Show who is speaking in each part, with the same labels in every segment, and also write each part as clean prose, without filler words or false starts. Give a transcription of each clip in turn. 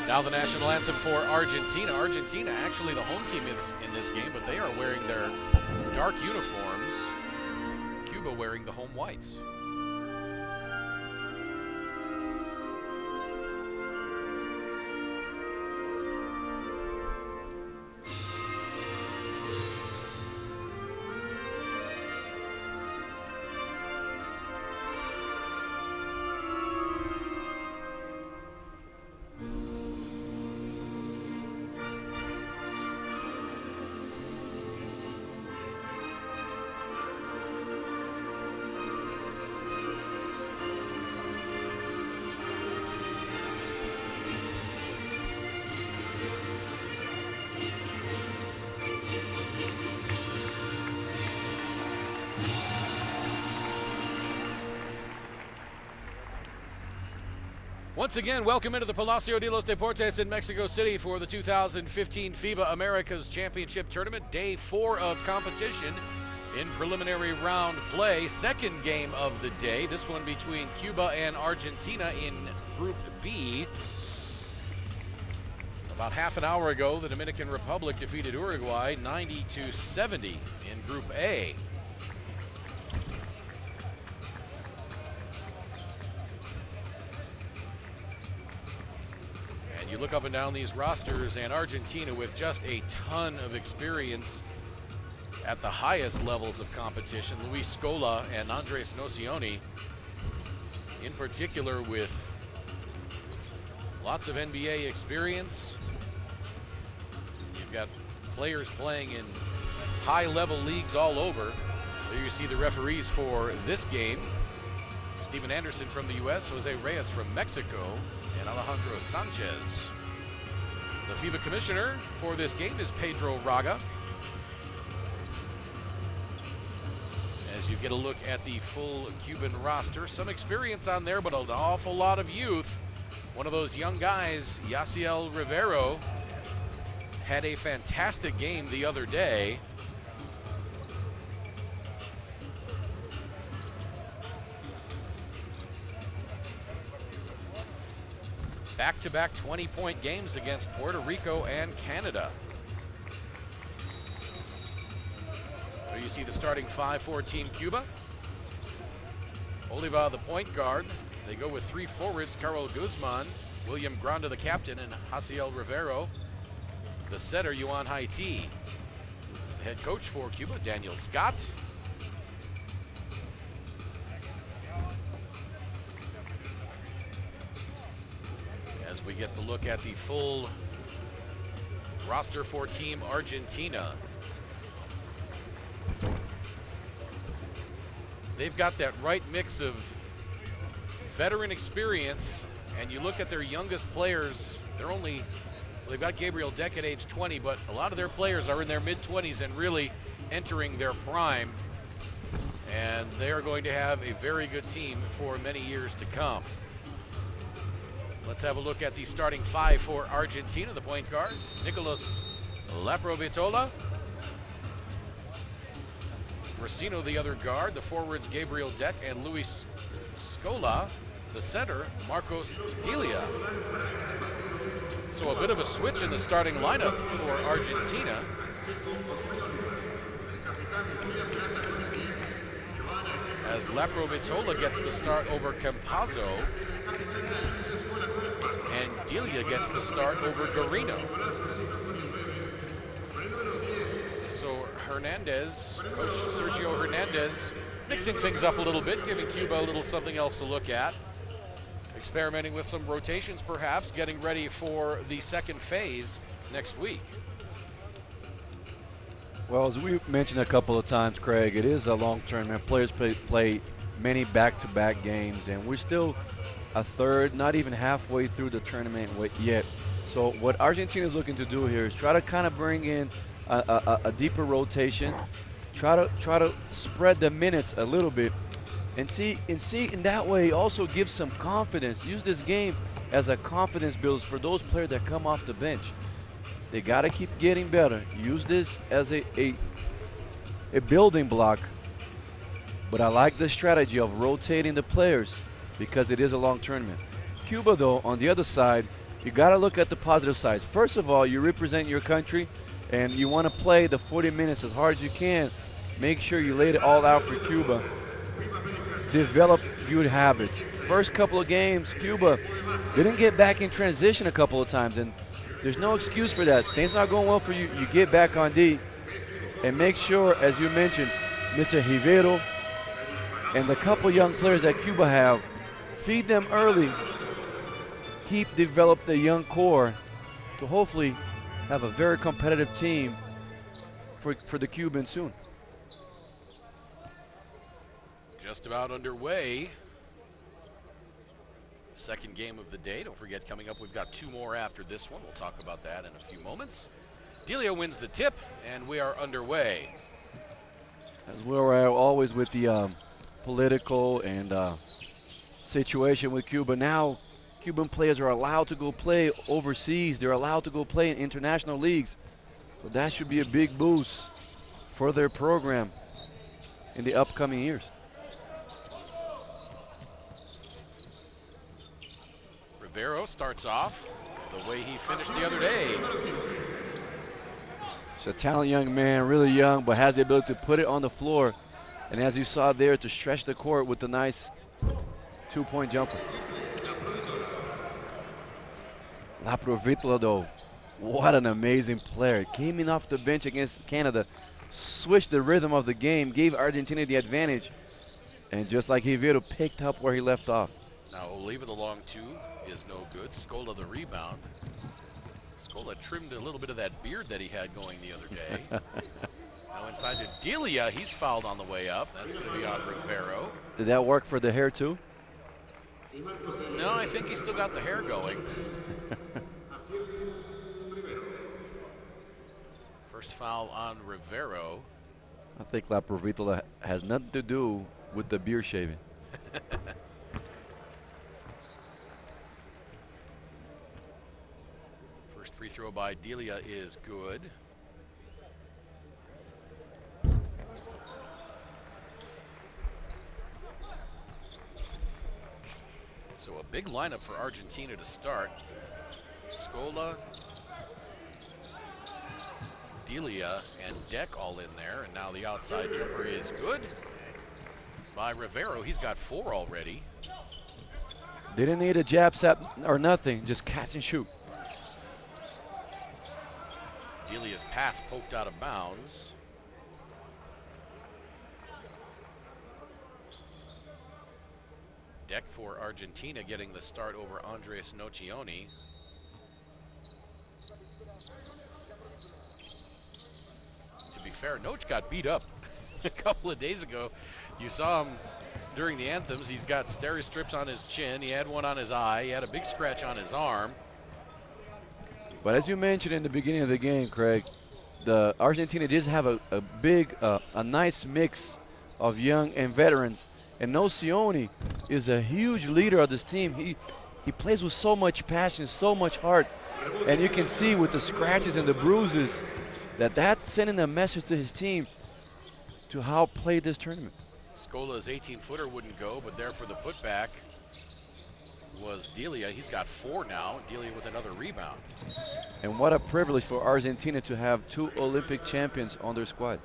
Speaker 1: Now the national anthem for Argentina. Argentina actually the home team in this game, but they are wearing their dark uniforms. Cuba wearing the home whites. Once again, welcome into the Palacio de los Deportes in Mexico City for the 2015 FIBA Americas Championship Tournament. Day 4 of competition in preliminary round play. Second game of the day, this one between Cuba and Argentina in Group B. About half an hour ago, the Dominican Republic defeated Uruguay 90-70 in Group A. You look up and down these rosters, and Argentina with just a ton of experience at the highest levels of competition. Luis Scola and Andres Nocioni, in particular, with lots of NBA experience. You've got players playing in high-level leagues all over. There you see the referees for this game. Steven Anderson from the U.S., Jose Reyes from Mexico, and Alejandro Sanchez. The FIBA commissioner for this game is Pedro Raga. As you get a look at the full Cuban roster, some experience on there, but an awful lot of youth. One of those young guys, Yaciel Rivero, had a fantastic game the other day. Back-to-back 20-point games against Puerto Rico and Canada. So you see the starting 5 for Team Cuba. Oliva, the point guard. They go with 3 forwards, Carol Guzman, William Granda, the captain, and Yaciel Rivero, the setter, Yuan Haiti. The head coach for Cuba, Daniel Scott. We get the look at the full roster for Team Argentina. They've got that right mix of veteran experience, and you look at their youngest players, they've got Gabriel Deck at age 20, but a lot of their players are in their mid-20s and really entering their prime, and they are going to have a very good team for many years to come. Let's have a look at the starting 5 for Argentina. The point guard, Nicolas Laprovitola. Racino, the other guard. The forwards, Gabriel Deck and Luis Scola. The center, Marcos Delia. So a bit of a switch in the starting lineup for Argentina. As Laprovitola gets the start over Campazzo. And Delia gets the start over Garino. So Hernandez, Coach Sergio Hernandez, mixing things up a little bit, giving Cuba a little something else to look at. Experimenting with some rotations perhaps, getting ready for the second phase next week.
Speaker 2: Well, as we mentioned a couple of times, Craig, it is a long tournament. Players play many back-to-back games, and we're still a third, not even halfway through the tournament yet. So what Argentina is looking to do here is try to kind of bring in a deeper rotation, try to spread the minutes a little bit, and see in that way also give some confidence. Use this game as a confidence builder for those players that come off the bench. They got to keep getting better. Use this as a building block But I like the strategy of rotating the players because it is a long tournament. Cuba, though, on the other side, you got to look at the positive sides. First of all, you represent your country, and you want to play the 40 minutes as hard as you can. Make sure you laid it all out for Cuba. Develop good habits. First couple of games, Cuba didn't get back in transition a couple of times, and there's no excuse for that. Things not going well for you. You get back on D, and make sure, as you mentioned, Mr. Rivero and the couple young players that Cuba have, feed them early. Develop the young core to hopefully have a very competitive team for the Cubans soon.
Speaker 1: Just about underway. Second game of the day. Don't forget, coming up, we've got two more after this one. We'll talk about that in a few moments. Delia wins the tip, and we are underway.
Speaker 2: As we're always with the political and situation with Cuba. Now, Cuban players are allowed to go play overseas. They're allowed to go play in international leagues. So that should be a big boost for their program in the upcoming years.
Speaker 1: Rivero starts off the way he finished the other day.
Speaker 2: He's a talented young man, really young, but has the ability to put it on the floor. And as you saw there, to stretch the court with a nice two-point jumper. La Provitola, though, what an amazing player. Came in off the bench against Canada, switched the rhythm of the game, gave Argentina the advantage, and just like Rivero, picked up where he left off.
Speaker 1: Now Oliva, the long two, is no good. Scola, the rebound. Scola trimmed a little bit of that beard that he had going the other day. Now inside to Delia, he's fouled on the way up. That's going to be on Rivero.
Speaker 2: Did that work for the hair too?
Speaker 1: No, I think he's still got the hair going. First foul on Rivero.
Speaker 2: I think La Provitola has nothing to do with the beard shaving.
Speaker 1: First free throw by Delia is good. So a big lineup for Argentina to start. Scola, Delia, and Deck all in there. And now the outside jumper is good by Rivero. He's got 4 already.
Speaker 2: Didn't need a jab set or nothing, just catch and shoot.
Speaker 1: Delia's pass poked out of bounds. Deck for Argentina getting the start over Andres Nocioni. To be fair, Noch got beat up a couple of days ago. You saw him during the anthems. He's got steri strips on his chin. He had one on his eye. He had a big scratch on his arm.
Speaker 2: But as you mentioned in the beginning of the game, Craig, the Argentina does have a nice mix of young and veterans. And Nocioni is a huge leader of this team. He plays with so much passion, so much heart. And you can see with the scratches and the bruises that's sending a message to his team to how play this tournament.
Speaker 1: Scola's 18-footer wouldn't go, but there for the putback was Delia. He's got 4 now. Delia with another rebound.
Speaker 2: And what a privilege for Argentina to have 2 Olympic champions on their squad.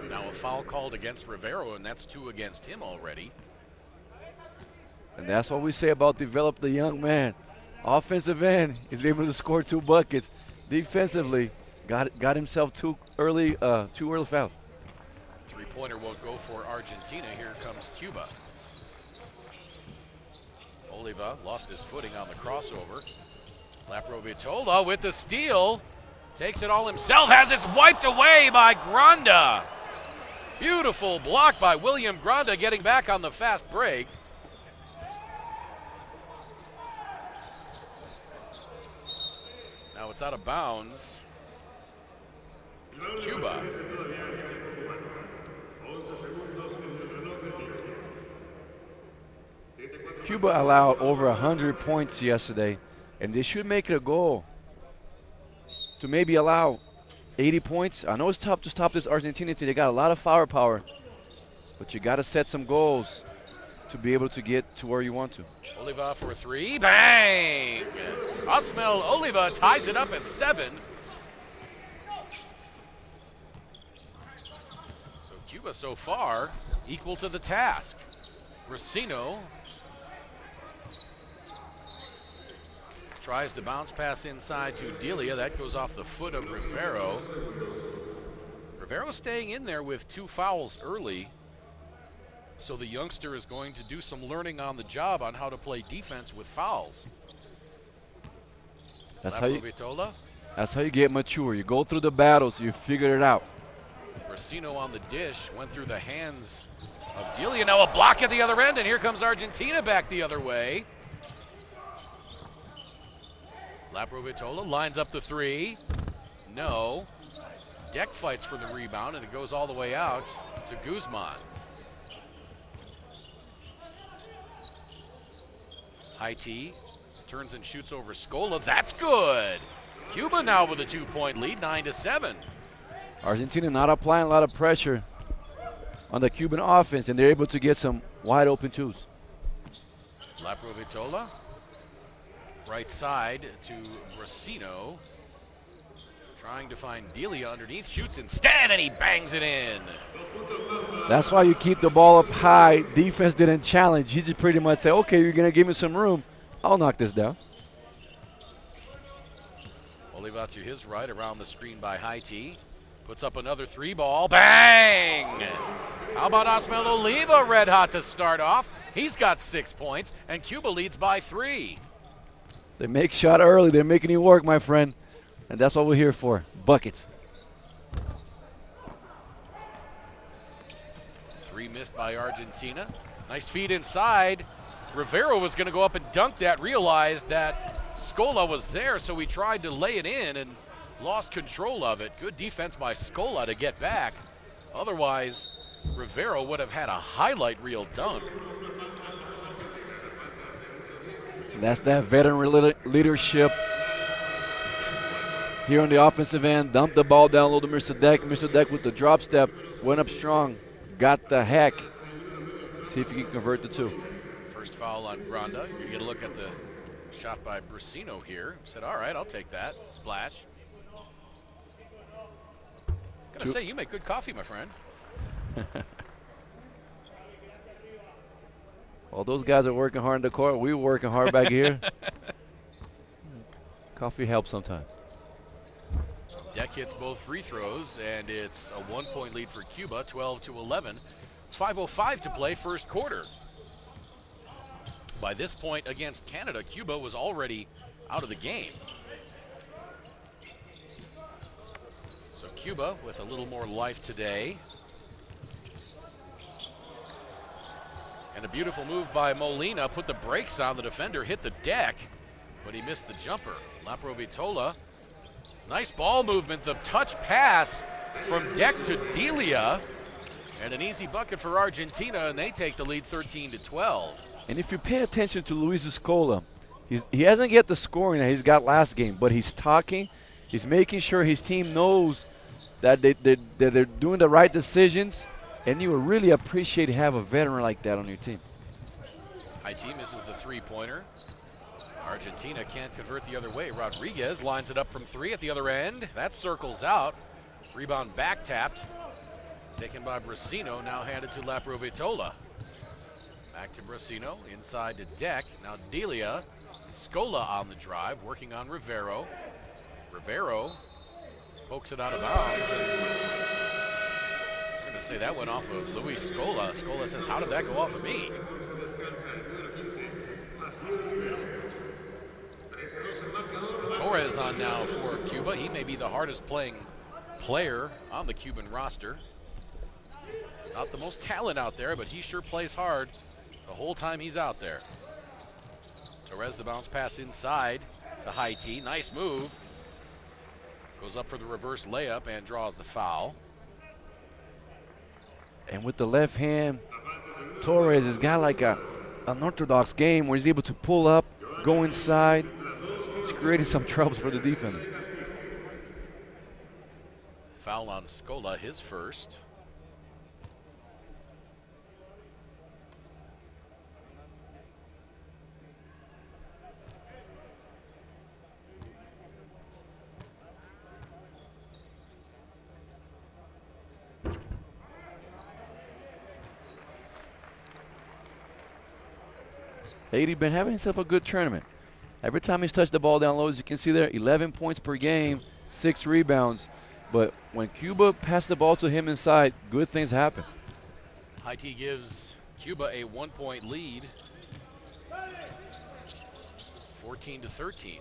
Speaker 1: Now a foul called against Rivero, and that's 2 against him already.
Speaker 2: And that's what we say about develop the young man. Offensive end, he's able to score 2 buckets. Defensively, got himself 2 early fouls.
Speaker 1: Three-pointer won't go for Argentina. Here comes Cuba. Oliva lost his footing on the crossover. La Provitola with the steal. Takes it all himself, has it wiped away by Granda. Beautiful block by William Granda, getting back on the fast break. Now it's out of bounds to Cuba.
Speaker 2: Cuba allowed over 100 points yesterday, and they should make it a goal to maybe allow 80 points. I know it's tough to stop this Argentina team. They got a lot of firepower, but you got to set some goals to be able to get to where you want to.
Speaker 1: Oliva for 3. Bang! Osmel Oliva ties it up at 7. So Cuba so far equal to the task. Racino tries the bounce pass inside to Delia. That goes off the foot of Rivero. Rivero staying in there with 2 fouls early. So the youngster is going to do some learning on the job on how to play defense with fouls.
Speaker 2: That's how you get mature. You go through the battles, you figure it out.
Speaker 1: Racino on the dish, went through the hands of Delia. Now a block at the other end, and here comes Argentina back the other way. Laprovitola lines up the 3. No. Deck fights for the rebound, and it goes all the way out to Guzman. High T turns and shoots over Scola. That's good. Cuba now with a 2-point lead, 9-7.
Speaker 2: Argentina not applying a lot of pressure on the Cuban offense, and they're able to get some wide open 2s.
Speaker 1: Laprovitola, right side to Racino. Trying to find Delia underneath, shoots instead, and he bangs it in.
Speaker 2: That's why you keep the ball up high. Defense didn't challenge. He just pretty much said, okay, you're going to give me some room. I'll knock this down.
Speaker 1: Oliva to his right around the screen by High T. Puts up another 3-ball. Bang! How about Osmel Oliva red hot to start off? He's got 6 points, and Cuba leads by 3.
Speaker 2: They make shot early. They're making it work, my friend. And that's what we're here for, buckets.
Speaker 1: 3 missed by Argentina. Nice feed inside. Rivero was going to go up and dunk that, realized that Scola was there, so he tried to lay it in and lost control of it. Good defense by Scola to get back. Otherwise, Rivero would have had a highlight reel dunk.
Speaker 2: And that's that veteran leadership. Here on the offensive end, dumped the ball down low to Mr. Deck. Mr. Deck with the drop step, went up strong, got the hack. See if he can convert the 2.
Speaker 1: First foul on Granda. You're going to get a look at the shot by Brasino here. Said, all right, I'll take that. Splash. Gotta say, you make good coffee, my friend.
Speaker 2: Well, those guys are working hard in the court. We were working hard back here. Coffee helps sometimes.
Speaker 1: Deck hits both free throws, and it's a 1-point lead for Cuba, 12-11. 5:05 to play first quarter. By this point against Canada, Cuba was already out of the game. So Cuba with a little more life today. And a beautiful move by Molina, put the brakes on the defender, hit the deck, but he missed the jumper. Laprovitola. Nice ball movement, the touch pass from Deck to Delia, and an easy bucket for Argentina, and they take the lead 13-12.
Speaker 2: And if you pay attention to Luis Scola, he hasn't get the scoring that he's got last game, but he's talking, he's making sure his team knows that they're doing the right decisions, and you would really appreciate to have a veteran like that on your team.
Speaker 1: IT misses the 3-pointer. Argentina can't convert the other way. Rodriguez lines it up from 3 at the other end. That circles out. Rebound back tapped. Taken by Brasino, now handed to Laprovitola. Back to Brasino, inside to Deck. Now Delia. Scola on the drive, working on Rivero. Rivero pokes it out of bounds. And I'm going to say that went off of Luis Scola. Scola says, how did that go off of me? Torres on now for Cuba. He may be the hardest playing player on the Cuban roster. Not the most talent out there, but he sure plays hard the whole time he's out there. Torres, the bounce pass inside to High T. Nice move. Goes up for the reverse layup and draws the foul.
Speaker 2: And with the left hand, Torres has got like an unorthodox game where he's able to pull up, go inside. It's creating some troubles for the defenders.
Speaker 1: Foul on Scola, his first.
Speaker 2: He's been having himself a good tournament. Every time he's touched the ball down low, as you can see there, 11 points per game, 6 rebounds. But when Cuba passed the ball to him inside, good things happen.
Speaker 1: Haiti gives Cuba a 1-point lead, 14-13.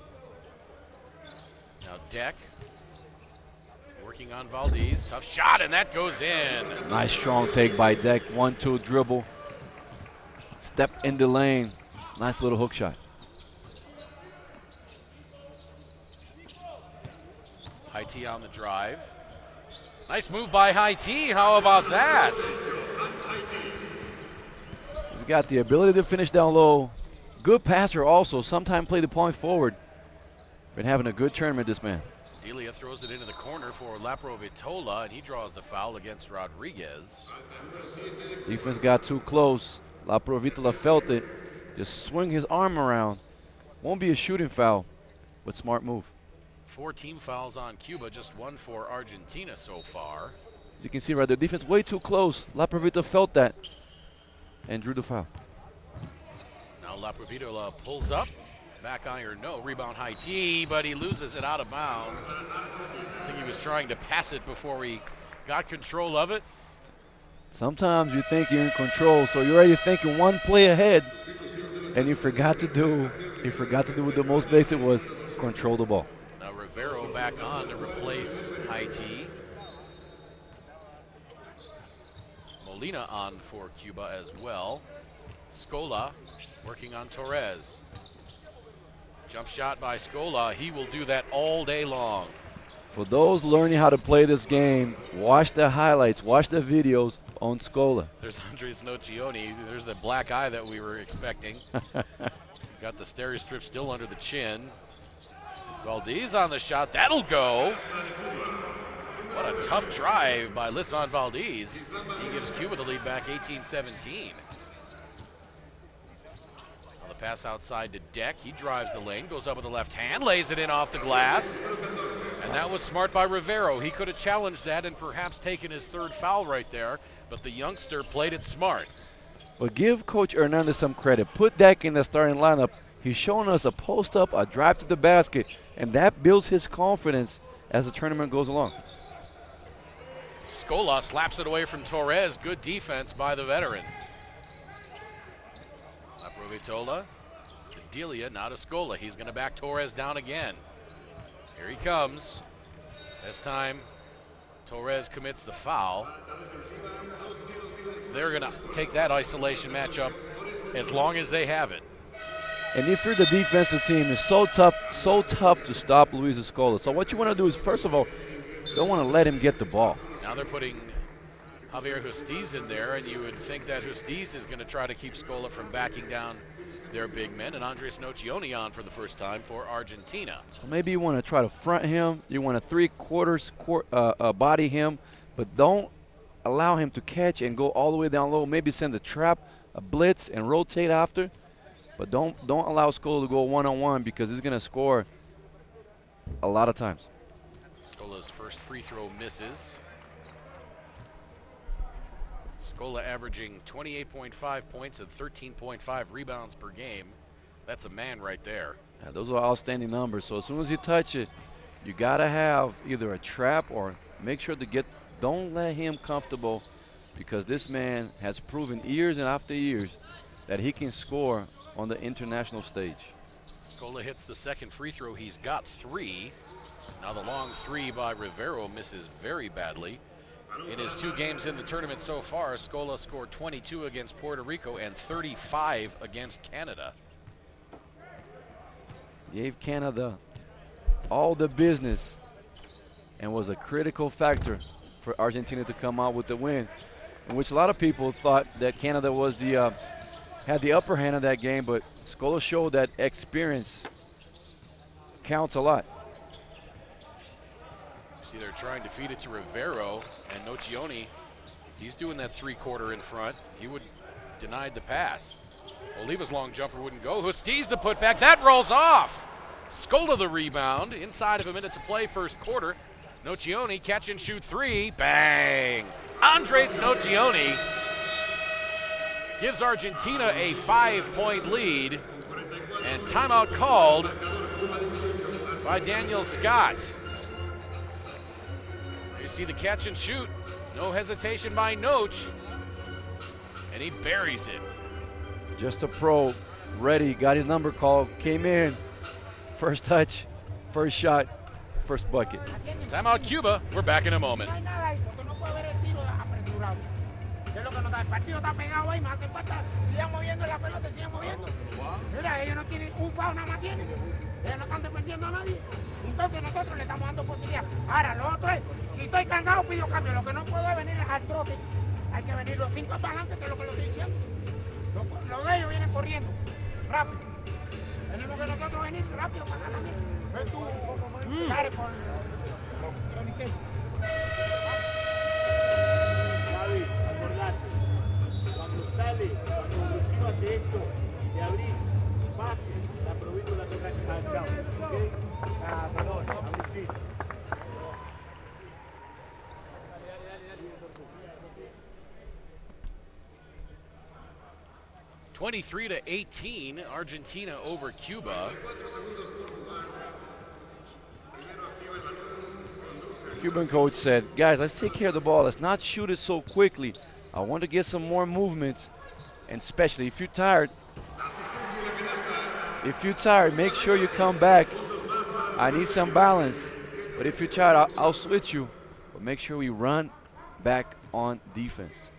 Speaker 1: Now Deck working on Valdez. Tough shot, and that goes in.
Speaker 2: Nice strong take by Deck. 1-2 dribble. Step in the lane. Nice little hook shot.
Speaker 1: Haiti on the drive. Nice move by Haiti. How about that?
Speaker 2: He's got the ability to finish down low. Good passer also. Sometimes play the point forward. Been having a good tournament, this man.
Speaker 1: Delia throws it into the corner for Laprovitola, and he draws the foul against Rodriguez.
Speaker 2: Defense got too close. Laprovitola felt it. Just swing his arm around. Won't be a shooting foul, but smart move.
Speaker 1: 4 team fouls on Cuba, just 1 for Argentina so far.
Speaker 2: As you can see right there, defense way too close. Laprovitola felt that and drew the foul.
Speaker 1: Now Laprovitola pulls up. Back iron, no. Rebound Haiti, but he loses it out of bounds. I think he was trying to pass it before he got control of it.
Speaker 2: Sometimes you think you're in control, so you're already thinking one play ahead, and you forgot to do what the most basic was, control the ball.
Speaker 1: Now Rivero back on to replace Haiti. Molina on for Cuba as well. Scola working on Torres. Jump shot by Scola. He will do that all day long.
Speaker 2: For those learning how to play this game, watch the highlights, watch the videos on Scola.
Speaker 1: There's Andres Nocioni. There's the black eye that we were expecting. Got the stereo strip still under the chin. Valdez on the shot. That'll go. What a tough drive by Lisson Valdez. He gives Cuba the lead back 18-17. Pass outside to Deck. He drives the lane, goes up with the left hand, lays it in off the glass. And that was smart by Rivero. He could have challenged that and perhaps taken his 3rd foul right there, but the youngster played it smart.
Speaker 2: Well, give Coach Hernandez some credit. Put Deck in the starting lineup. He's showing us a post-up, a drive to the basket, and that builds his confidence as the tournament goes along.
Speaker 1: Scola slaps it away from Torres. Good defense by the veteran. Laprovitola to Delia, now to Scola. He's going to back Torres down again. Here he comes. This time, Torres commits the foul. They're going to take that isolation matchup as long as they have it.
Speaker 2: And if you're the defensive team, it's so tough to stop Luis Scola. So what you want to do is, first of all, you don't want to let him get the ball.
Speaker 1: Now they're putting Javier Justiz in there, and you would think that Justiz is going to try to keep Scola from backing down their big men, and Andres Nocioni on for the first time for Argentina.
Speaker 2: So maybe you want to try to front him. You want to 3/4 body him, but don't allow him to catch and go all the way down low. Maybe send a trap, a blitz, and rotate after. But don't allow Scola to go one-on-one because he's going to score a lot of times.
Speaker 1: Scola's first free throw misses. Scola averaging 28.5 points and 13.5 rebounds per game. That's a man right there.
Speaker 2: Yeah, those are outstanding numbers. So as soon as you touch it, you got to have either a trap or make sure to don't let him comfortable, because this man has proven years and after years that he can score on the international stage.
Speaker 1: Scola hits the second free throw. He's got 3. Now the long 3 by Rivero misses very badly. In his 2 games in the tournament so far, Scola scored 22 against Puerto Rico and 35 against Canada.
Speaker 2: Gave Canada all the business and was a critical factor for Argentina to come out with the win, in which a lot of people thought that Canada was had the upper hand of that game, but Scola showed that experience counts a lot.
Speaker 1: See, they're trying to feed it to Rivero, and Nocioni, he's doing that three-quarter in front. He would denied the pass. Oliva's long jumper wouldn't go. Justiz the putback. That rolls off. Scola the rebound. Inside of a minute to play, first quarter. Nocioni catch and shoot three. Bang! Andres Nocioni gives Argentina a 5-point lead. And timeout called by Daniel Scott. You see the catch and shoot. No hesitation by Noch. And he buries it.
Speaker 2: Just a pro, ready, got his number called, came in. First touch, first shot, first bucket.
Speaker 1: Timeout Cuba. We're back in a moment.
Speaker 3: Es lo que nos da. El partido está pegado ahí, no hace falta. Sigan moviendo la pelota, sigan moviendo. Mira, ellos no tienen un foul, nada más tienen. Ellos no están defendiendo a nadie. Entonces nosotros le estamos dando posibilidad. Ahora, lo otro es, si estoy cansado, pido cambio. Lo que no puedo es venir al trote. Hay que venir los 5 balances, que es lo que lo estoy diciendo. Los de ellos vienen corriendo, rápido. Tenemos que nosotros venir rápido para acá también. Ven tú, Care, con Tony Kay.
Speaker 4: Javi, acordate, cuando sale, cuando Lucio hace esto, te abrís, pase, la provincia la toca a Chao, ¿ok? Ah, perdón, a Lucio.
Speaker 1: 23-18, Argentina over Cuba.
Speaker 2: Cuban coach said, guys, let's take care of the ball. Let's not shoot it so quickly. I want to get some more movements, and especially if you're tired, make sure you come back. I need some balance. But if you're tired, I'll switch you. But make sure we run back on defense.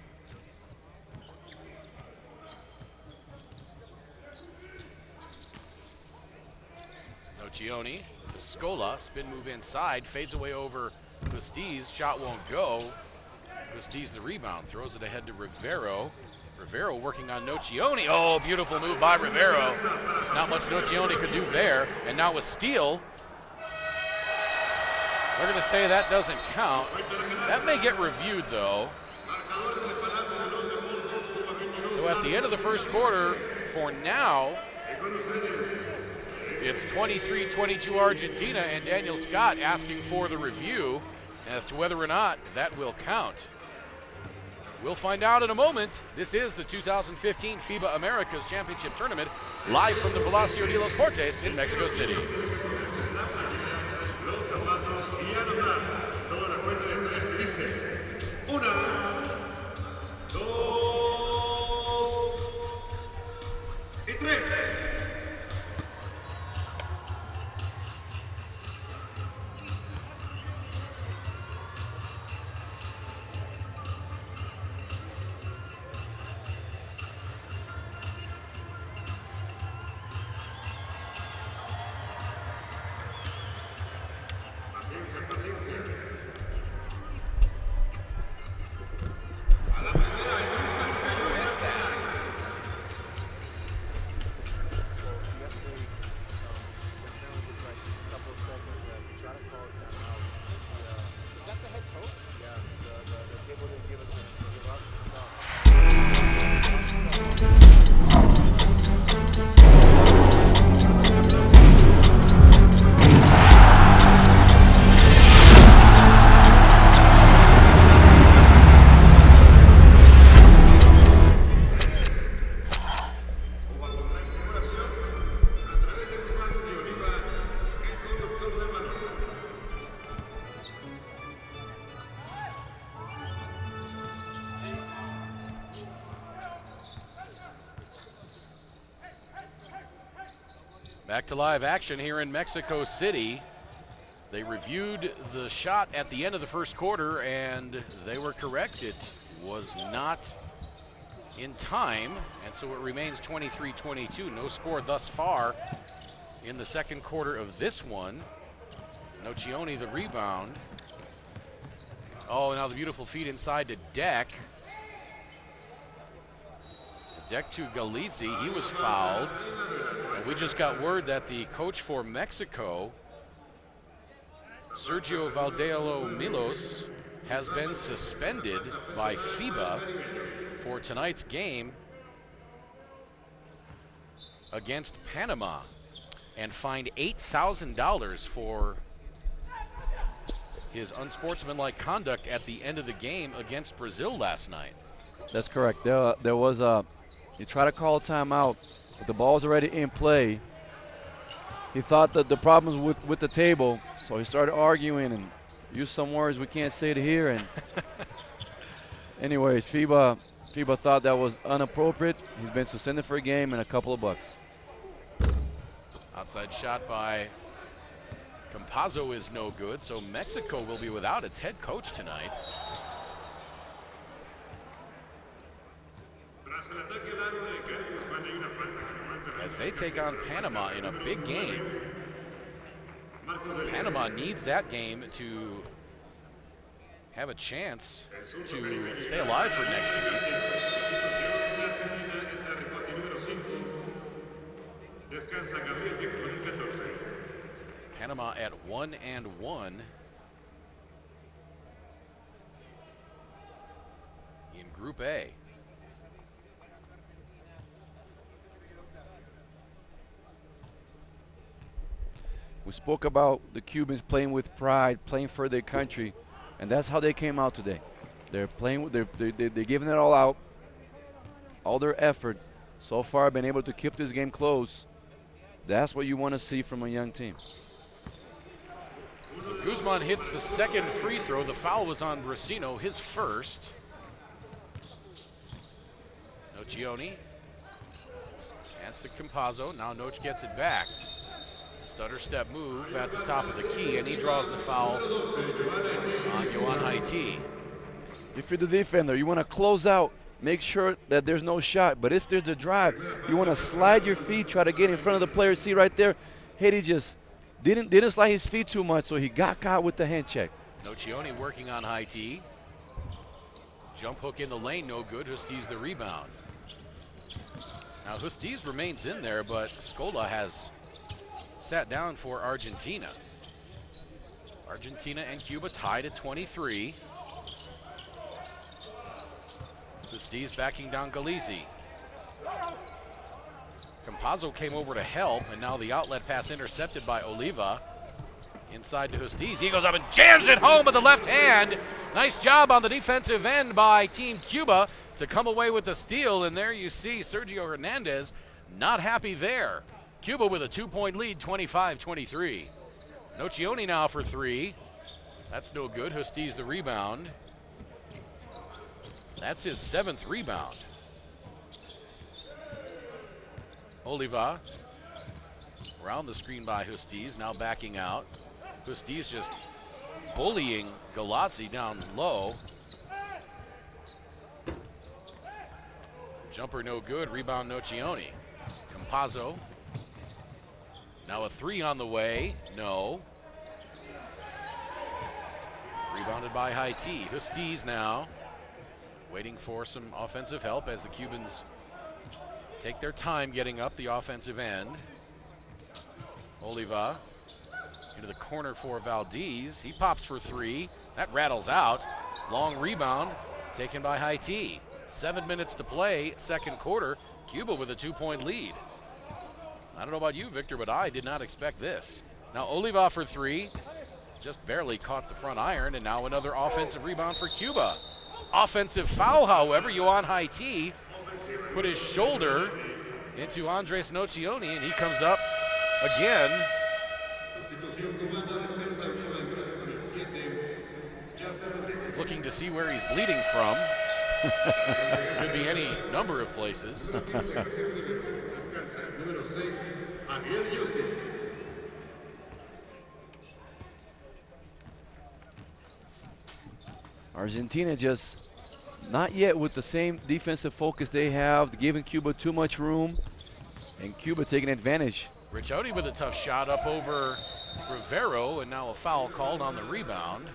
Speaker 1: Nocioni, Scola, spin move inside, fades away over Justiz, shot won't go. Justiz the rebound, throws it ahead to Rivero. Rivero working on Nocioni. Oh, beautiful move by Rivero. Not much Nocioni could do there, and now a steal. We're gonna say that doesn't count. That may get reviewed though. So at the end of the first quarter, for now, it's 23-22 Argentina, and Daniel Scott asking for the review as to whether or not that will count. We'll find out in a moment. This is the 2015 FIBA Americas Championship Tournament, live from the Palacio de los Portes in Mexico City. Back to live action here in Mexico City. They reviewed the shot at the end of the first quarter, and they were correct. It was not in time, and so it remains 23-22. No score thus far in the second quarter of this one. Nocioni the rebound. Oh, now the beautiful feed inside to Deck. Deck to Galizzi, he was fouled. And we just got word that the coach for Mexico Sergio Valdealo Milos has been suspended by FIBA for tonight's game against Panama and fined $8,000 for his unsportsmanlike conduct at the end of the game against Brazil last night.
Speaker 2: That's correct. There was he tried to call a timeout, but the ball's already in play. He thought that the problems with the table, so he started arguing and used some words we can't say to here. And anyways, FIBA thought that was inappropriate. He's been suspended for a game and a couple of bucks.
Speaker 1: Outside shot by Campazzo is no good, so Mexico will be without its head coach tonight. As they take on Panama in a big game. Panama needs that game to have a chance to stay alive for next week. Panama at 1-1 in Group A.
Speaker 2: We spoke about the Cubans playing with pride, playing for their country, and that's how they came out today. They're playing with they're giving it all out, all their effort. So far, been able to keep this game close. That's what you want to see from a young team.
Speaker 1: So Guzman hits the second free throw. The foul was on Brasino, his first. Nocioni hands to Campazzo. Now Noch gets it back. Stutter step move at the top of the key, and he draws the foul on Yohan Haiti.
Speaker 2: If you're the defender, you want to close out, make sure that there's no shot. But if there's a drive, you want to slide your feet, try to get in front of the player. See right there, Haiti just didn't slide his feet too much, so he got caught with the hand check.
Speaker 1: Nocioni working on Haiti. Jump hook in the lane, no good. Justiz the rebound. Now Justiz remains in there, but Scola has sat down for Argentina. Argentina and Cuba tied at 23. Justiz backing down Galizzi. Campazzo came over to help, and now the outlet pass intercepted by Oliva. Inside to Justiz. He goes up and jams it home with the left hand. Nice job on the defensive end by Team Cuba to come away with the steal, and there you see Sergio Hernandez not happy there. Cuba with a 2-point lead, 25-23. Nocioni now for three. That's no good. Justiz the rebound. That's his 7th rebound. Oliva around the screen by Justiz, now backing out. Justiz just bullying Galazzi down low. Jumper no good, rebound Nocioni. Campazzo. Now a three on the way, no. Rebounded by Haiti. Justiz now waiting for some offensive help as the Cubans take their time getting up the offensive end. Oliva into the corner for Valdez. He pops for three. That rattles out. Long rebound taken by Haiti. 7 minutes to play, second quarter. Cuba with a 2-point lead. I don't know about you, Victor, but I did not expect this. Now Oliva for three. Just barely caught the front iron, and now another offensive rebound for Cuba. Offensive foul, however. Yohan Haiti put his shoulder into Andres Nocioni, and he comes up again. Looking to see where he's bleeding from. Could be any number of places.
Speaker 2: Argentina just not yet with the same defensive focus they have, giving Cuba too much room, and Cuba taking advantage.
Speaker 1: Ricciotti with a tough shot up over Rivero, and now a foul called on the rebound.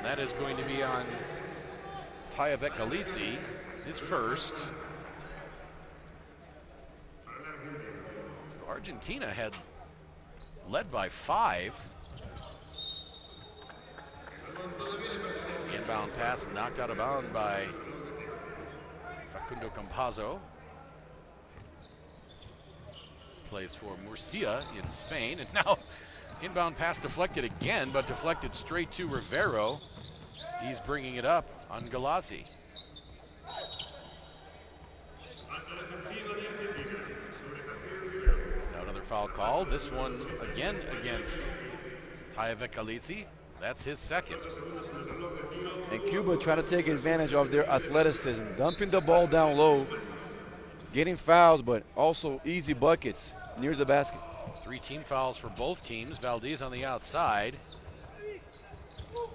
Speaker 1: That is going to be on Tayavet Galizzi, his first. So Argentina had led by 5 Inbound pass knocked out of bounds by Facundo Campazzo. Plays for Murcia in Spain. And now inbound pass deflected again, but deflected straight to Rivero. He's bringing it up on Galassi. Now another foul call. This one again against Tayevek Galizzi. That's his second.
Speaker 2: And Cuba trying to take advantage of their athleticism, dumping the ball down low, getting fouls, but also easy buckets near the basket.
Speaker 1: 3 team fouls for both teams. Valdez on the outside.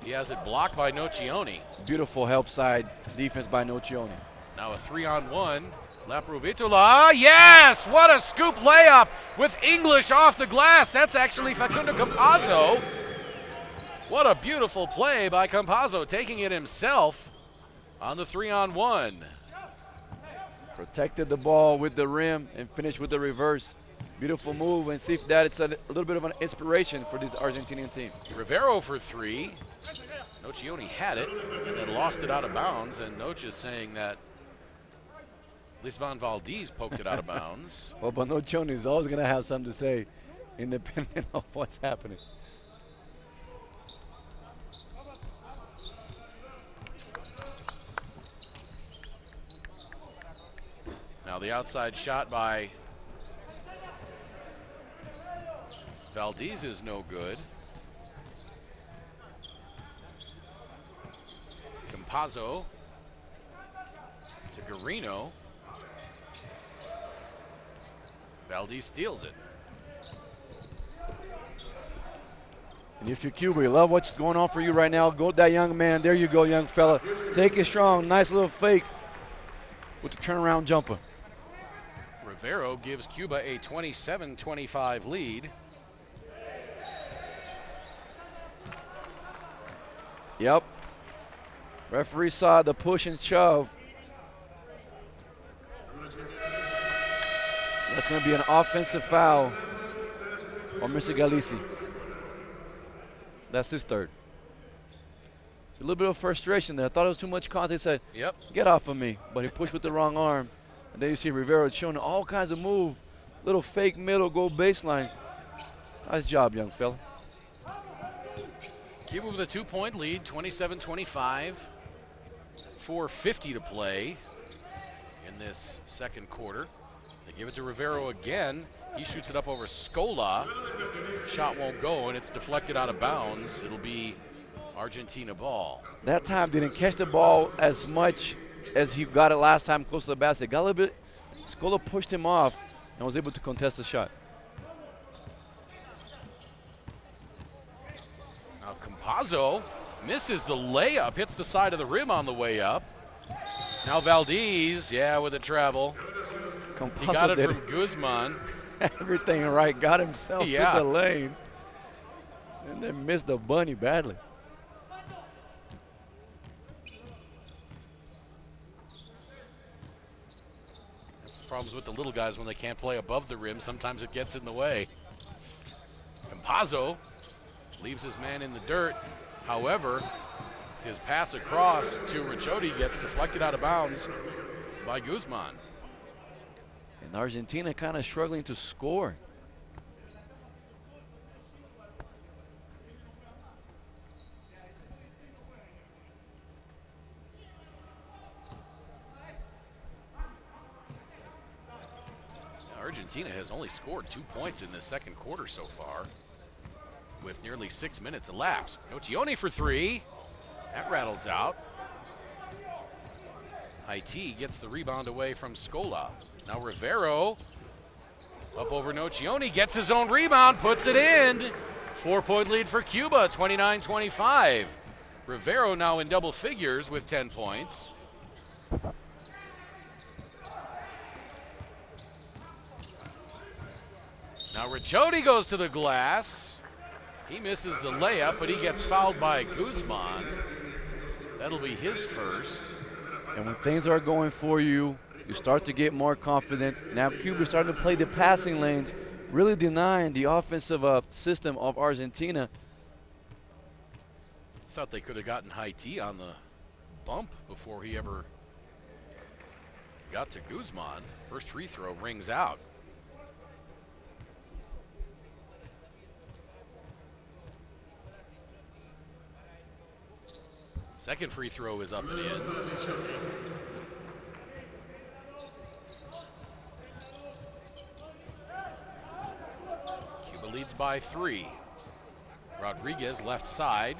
Speaker 1: He has it blocked by Nocioni.
Speaker 2: Beautiful help side defense by Nocioni.
Speaker 1: Now a 3-on-1. Laprovitola, yes! What a scoop layup with English off the glass. That's actually Facundo Campazzo. What a beautiful play by Campazzo, taking it himself on the 3-on-1.
Speaker 2: Protected the ball with the rim and finished with the reverse. Beautiful move, and see if that it's a little bit of an inspiration for this Argentinian team.
Speaker 1: Rivero for 3. Nocioni had it and then lost it out of bounds, and Noch is saying that Lisbon Valdez poked it out of bounds.
Speaker 2: Well, but Nocioni is always going to have something to say independent of what's happening.
Speaker 1: Now the outside shot by Valdez is no good. Campazzo to Garino. Valdez steals it.
Speaker 2: And if you're Cuba, you love what's going on for you right now, go with that young man. There you go, young fella. Take it strong. Nice little fake with the turnaround jumper.
Speaker 1: Rivero gives Cuba a 27-25 lead.
Speaker 2: Yep. Referee saw the push and shove. That's going to be an offensive foul on Mr. Galizzi. That's his third. It's a little bit of frustration there. I thought it was too much contact. He said,
Speaker 1: Yep.
Speaker 2: Get off of me. But he pushed with the wrong arm. And then you see Rivero showing all kinds of move. Little fake middle, go baseline. Nice job, young fella.
Speaker 1: Cuba with a 2-point lead, 27-25. 4:50 to play in this second quarter. They give it to Rivero again. He shoots it up over Scola. Shot won't go, and it's deflected out of bounds. It'll be Argentina ball.
Speaker 2: That time didn't catch the ball as much as he got it last time close to the basket. Got a little bit, Scola pushed him off and was able to contest the shot.
Speaker 1: Now Campazzo misses the layup, hits the side of the rim on the way up. Now Valdez, with the travel.
Speaker 2: Campazzo
Speaker 1: He got it
Speaker 2: did
Speaker 1: from Guzman.
Speaker 2: everything right, got himself
Speaker 1: Yeah.
Speaker 2: to the lane, and then missed the bunny badly.
Speaker 1: That's the problems with the little guys when they can't play above the rim. Sometimes it gets in the way. Campazzo leaves his man in the dirt. However, his pass across to Ricciotti gets deflected out of bounds by Guzman.
Speaker 2: And Argentina kind of struggling to score.
Speaker 1: Argentina has only scored 2 points in this second quarter so far, with nearly 6 minutes elapsed. Nocioni for 3. That rattles out. Haiti gets the rebound away from Scola. Now Rivero up over Nocioni, gets his own rebound, puts it in. 4-point lead for Cuba, 29-25. Rivero now in double figures with 10 points. Now Ricciotti goes to the glass. He misses the layup, but he gets fouled by Guzman. That'll be his first.
Speaker 2: And when things are going for you, you start to get more confident. Now Cuba's starting to play the passing lanes, really denying the offensive system of Argentina.
Speaker 1: Thought they could have gotten Haiti on the bump before he ever got to Guzman. First free throw rings out. Second free throw is up and in. Cuba leads by 3. Rodriguez left side.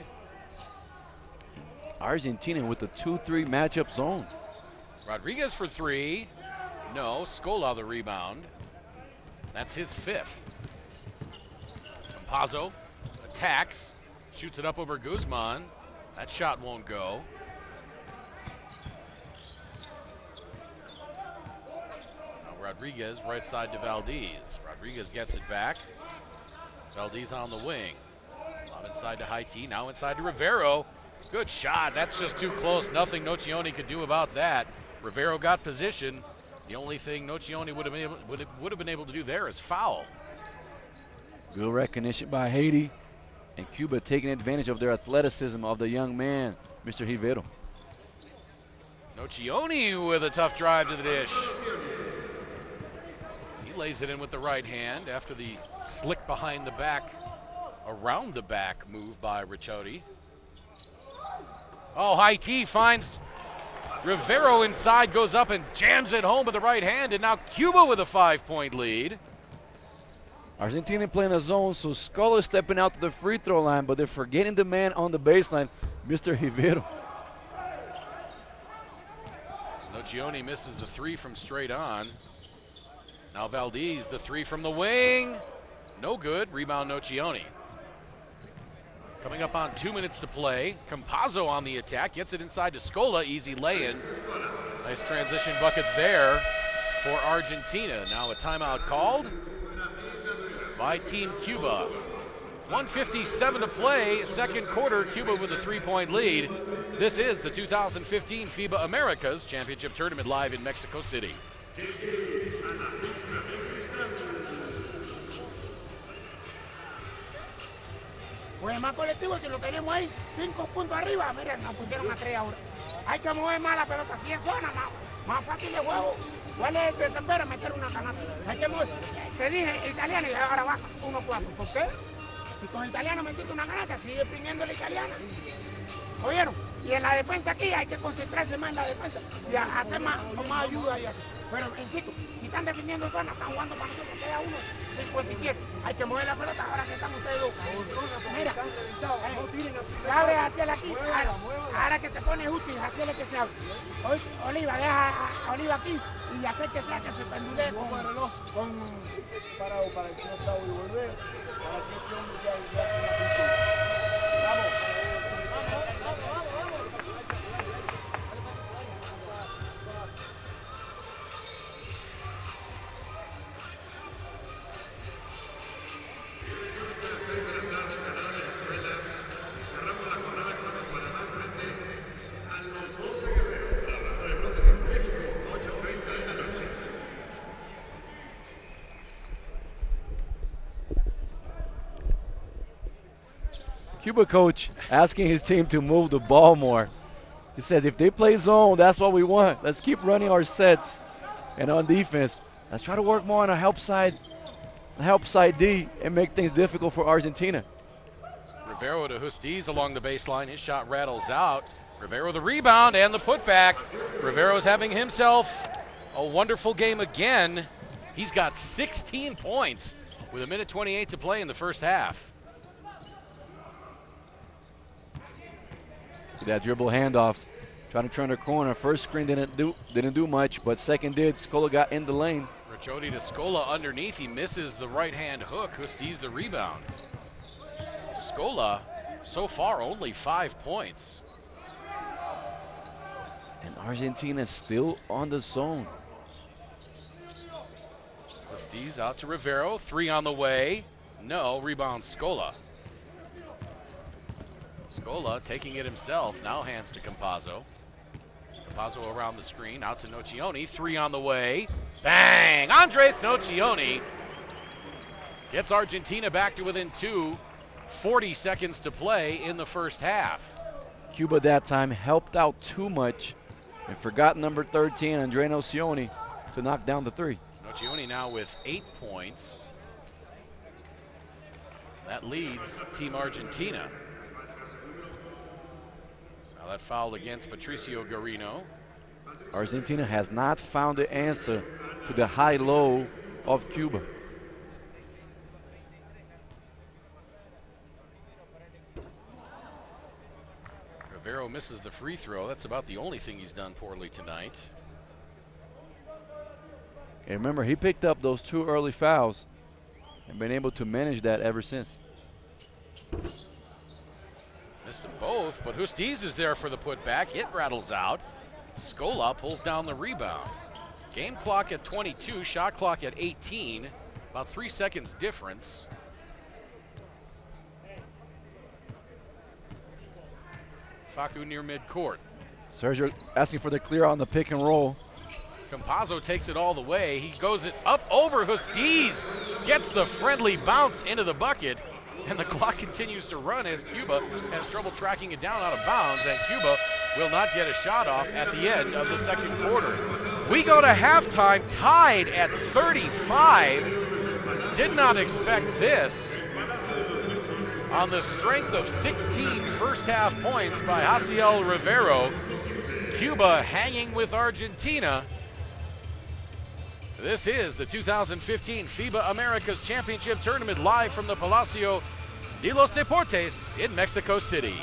Speaker 2: Argentina with the 2-3 matchup zone.
Speaker 1: Rodriguez for 3. No, Scola the rebound. That's his 5th. Campazzo attacks, shoots it up over Guzman. That shot won't go. Now Rodriguez right side to Valdez. Rodriguez gets it back. Valdez on the wing. Out inside to Haiti, now inside to Rivero. Good shot, that's just too close. Nothing Nocioni could do about that. Rivero got position. The only thing Nocioni would have been able to do there is foul.
Speaker 2: Good recognition by Haiti. And Cuba taking advantage of their athleticism of the young man, Mr. Rivero.
Speaker 1: Nocioni with a tough drive to the dish. He lays it in with the right hand after the slick behind the back, around the back move by Ricciotti. Oh, Haiti finds Rivero inside, goes up and jams it home with the right hand, and now Cuba with a 5-point lead.
Speaker 2: Argentina playing a zone, so Scola stepping out to the free throw line, but they're forgetting the man on the baseline, Mr. Rivero.
Speaker 1: Nocioni misses the 3 from straight on. Now Valdez, the 3 from the wing. No good, rebound Nocioni. Coming up on 2 minutes to play. Campazzo on the attack, gets it inside to Scola, easy lay-in. Nice transition bucket there for Argentina. Now a timeout called by Team Cuba. 1:57 to play, second quarter, Cuba with a 3-point lead. This is the 2015 FIBA Americas Championship Tournament live in Mexico City.
Speaker 3: Pues más colectivo, si lo tenemos ahí, 5 puntos arriba, miren, nos pusieron a 3 ahora. Hay que mover más la pelota, si es zona, más fácil de juego. ¿Cuál es el desespero? Meter una canasta. Hay que mover. Te dije italiano y ahora vas 1-4. ¿Por qué? Si con italiano metiste una canasta, sigue pidiendo la italiana. ¿Oyeron? Y en la defensa aquí hay que concentrarse más en la defensa y hacer más ayuda y así. Pero, insisto, si están defendiendo zona, están jugando para nosotros, queda 1-57. Hay que mover la pelota ahora que están ustedes dos. Mira, se abre hacia aquí. Ahora que se pone útil, hacia el que se abre. Oliva, deja a Oliva aquí y hacer que sea que se pendule con el reloj.
Speaker 4: Parado para el octavo y volver. Para que este hombre ya vamos.
Speaker 2: Cuba coach asking his team to move the ball more. He says if they play zone, that's what we want. Let's keep running our sets. And on defense, let's try to work more on a help side D and make things difficult for Argentina.
Speaker 1: Rivero to Justiz along the baseline. His shot rattles out. Rivero the rebound and the putback. Rivero's having himself a wonderful game again. He's got 16 points with 1:28 to play in the first half.
Speaker 2: That dribble handoff, trying to turn the corner. First screen didn't do much, but second did. Scola got in the lane.
Speaker 1: Ricciotti to Scola underneath. He misses the right-hand hook. Justiz the rebound. Scola, so far, only 5 points.
Speaker 2: And Argentina still on the zone.
Speaker 1: Justiz out to Rivero. 3 on the way. No, rebound Scola. Scola taking it himself, now hands to Campazzo. Campazzo around the screen, out to Nocioni, 3 on the way. Bang! Andres Nocioni gets Argentina back to within 2. 40 seconds to play in the first half.
Speaker 2: Cuba that time helped out too much and forgot number 13, Andre Nocioni, to knock down the three.
Speaker 1: Nocioni now with 8 points. That leads Team Argentina. Now that foul against Patricio Garino.
Speaker 2: Argentina has not found the answer to the high-low of Cuba.
Speaker 1: Rivero misses the free throw. That's about the only thing he's done poorly tonight.
Speaker 2: And remember, he picked up those 2 early fouls and been able to manage that ever since.
Speaker 1: Missed them both, but Justiz is there for the putback. It rattles out. Scola pulls down the rebound. Game clock at 22, shot clock at 18. About 3 seconds difference. Facu near midcourt.
Speaker 2: Sergio asking for the clear on the pick and roll.
Speaker 1: Campazzo takes it all the way. He goes it up over Justiz. Gets the friendly bounce into the bucket. And the clock continues to run as Cuba has trouble tracking it down out of bounds. And Cuba will not get a shot off at the end of the second quarter. We go to halftime tied at 35. Did not expect this. On the strength of 16 first half points by Jaciel Rivero, Cuba hanging with Argentina. This is the 2015 FIBA Americas Championship Tournament live from the Palacio de los Deportes in Mexico City.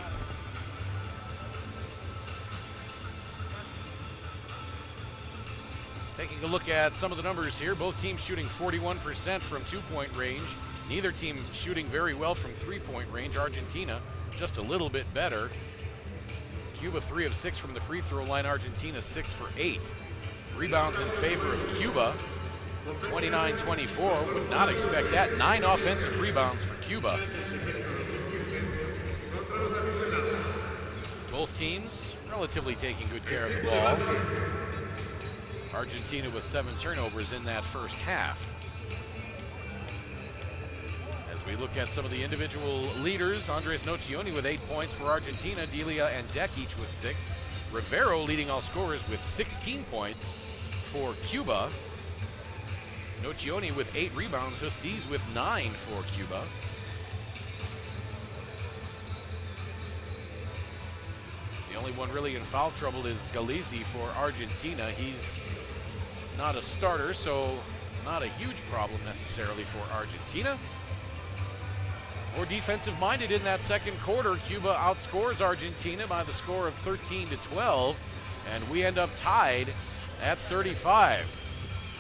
Speaker 1: Taking a look at some of the numbers here, both teams shooting 41% from 2-point range. Neither team shooting very well from 3-point range. Argentina just a little bit better. Cuba 3 of 6 from the free throw line. Argentina 6 for 8. Rebounds in favor of Cuba, 29-24. Would not expect that. 9 offensive rebounds for Cuba. Both teams relatively taking good care of the ball. Argentina with 7 turnovers in that first half. As we look at some of the individual leaders, Andres Nocioni with 8 points for Argentina, Delia and Deck each with 6. Rivero leading all scorers with 16 points for Cuba. Nocioni with 8 rebounds, Justiz with 9 for Cuba. The only one really in foul trouble is Galizzi for Argentina. He's not a starter, so not a huge problem necessarily for Argentina. More defensive-minded in that second quarter. Cuba outscores Argentina by the score of 13-12, and we end up tied at 35.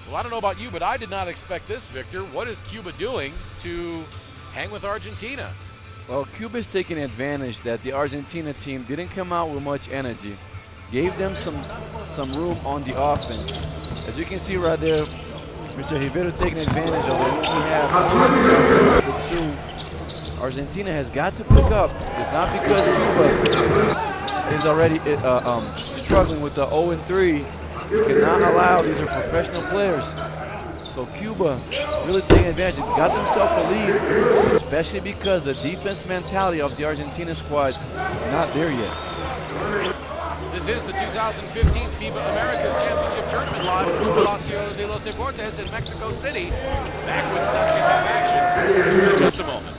Speaker 1: Well, I don't know about you, but I did not expect this, Victor. What is Cuba doing to hang with Argentina?
Speaker 2: Well, Cuba's taking advantage that the Argentina team didn't come out with much energy. Gave them some room on the offense. As you can see right there, Mr. Rivero taking advantage of it. We have the 2. Argentina has got to pick up. It's not because Cuba is already struggling with the 0-3. You cannot allow, these are professional players. So Cuba really taking advantage. Got themselves a lead, especially because the defense mentality of the Argentina squad not there yet.
Speaker 1: This is the 2015 FIBA Americas Championship Tournament live from the Palacio de los Deportes in Mexico City. Back with second half action in just a moment.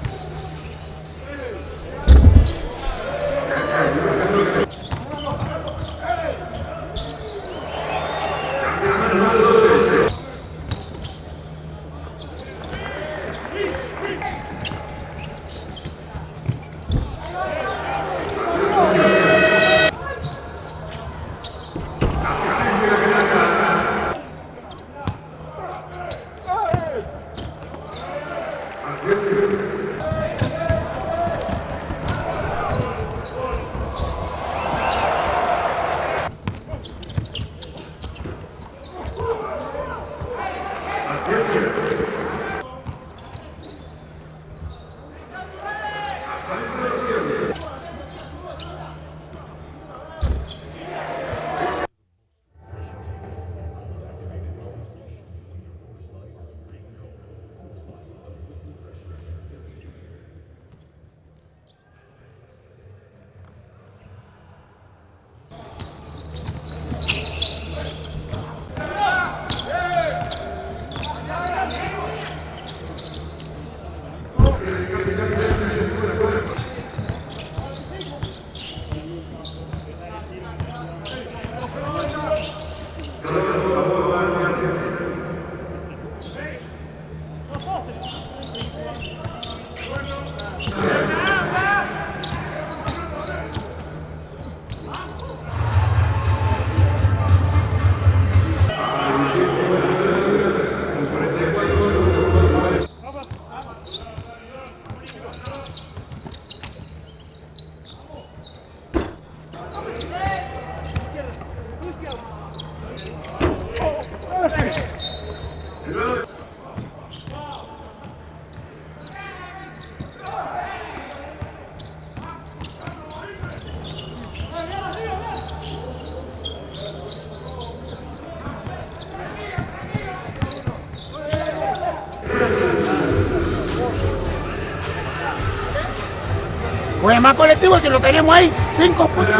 Speaker 3: Pues más colectivo si lo tenemos ahí, 5 puntos.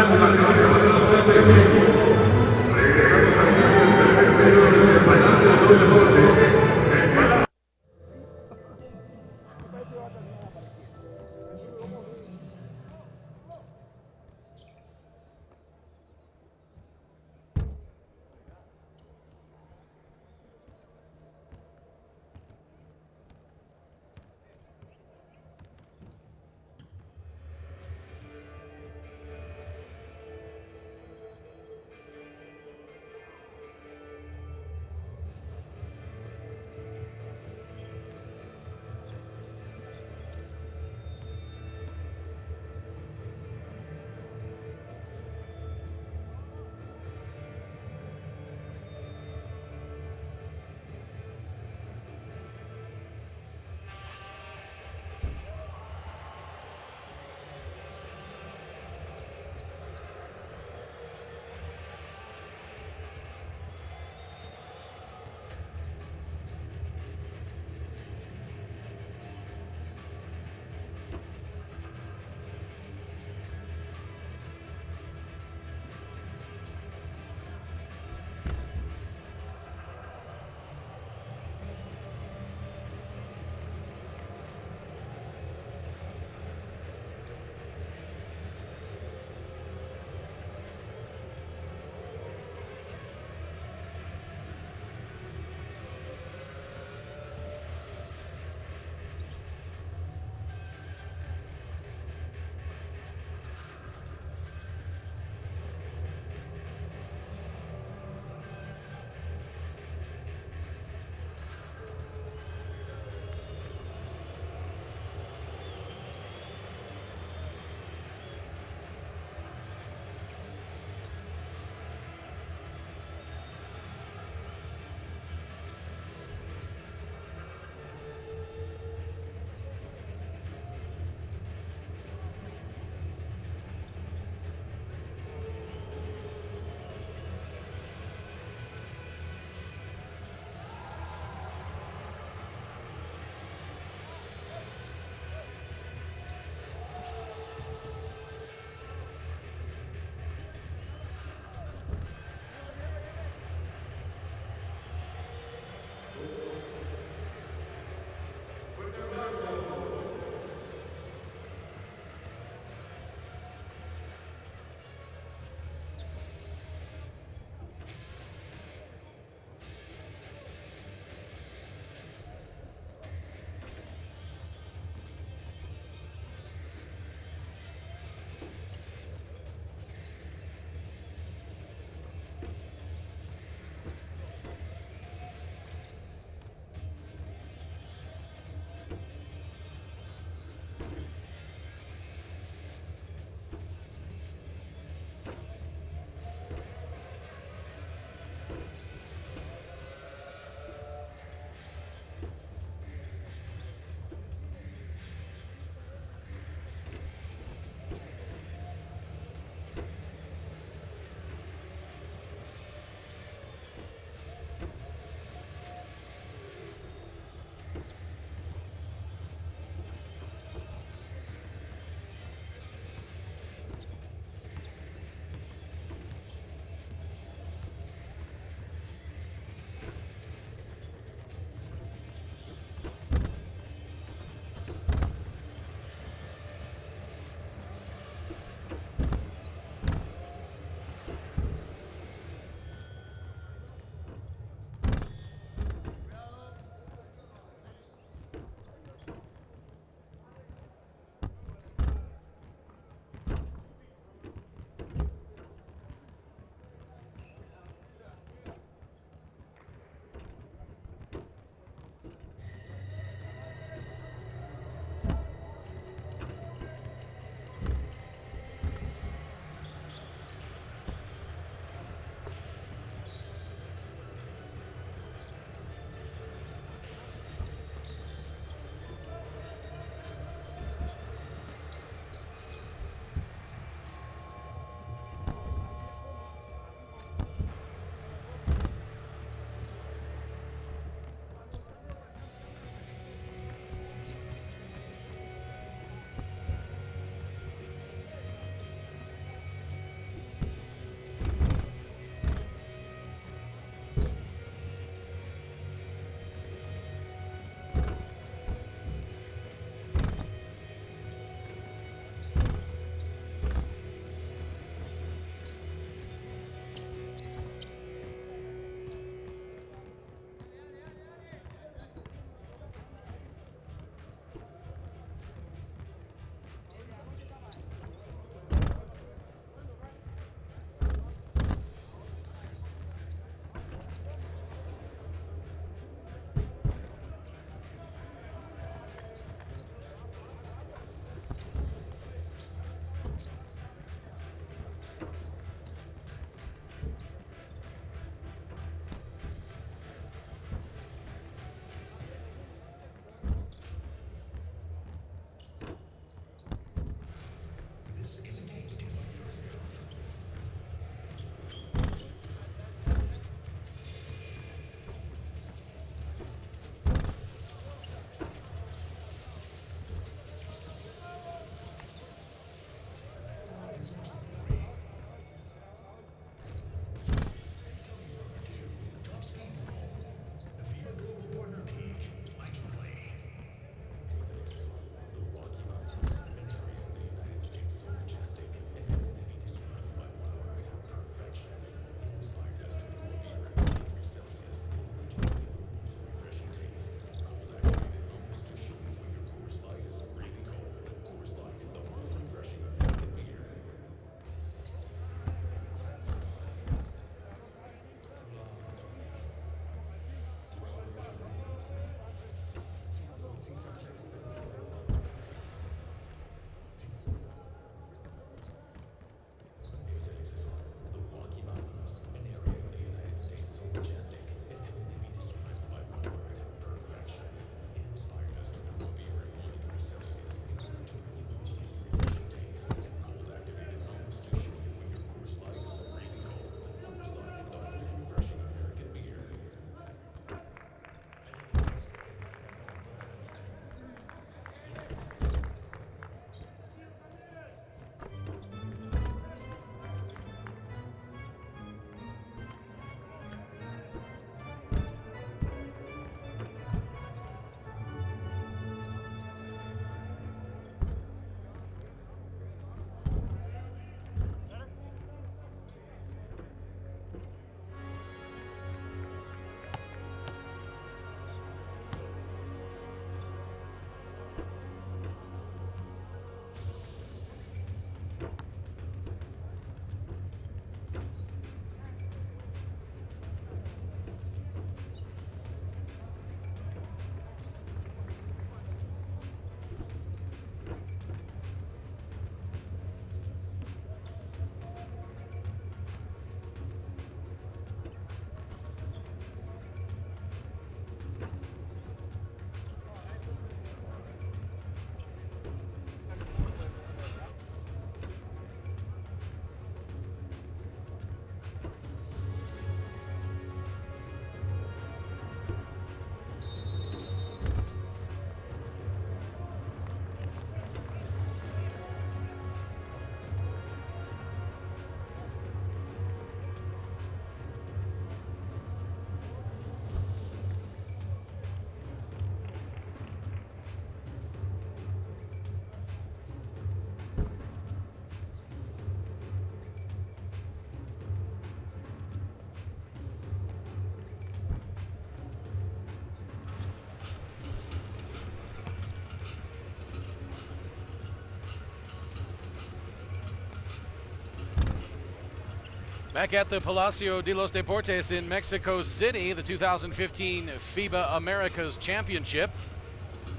Speaker 1: Back at the Palacio de los Deportes in Mexico City, the 2015 FIBA Americas Championship.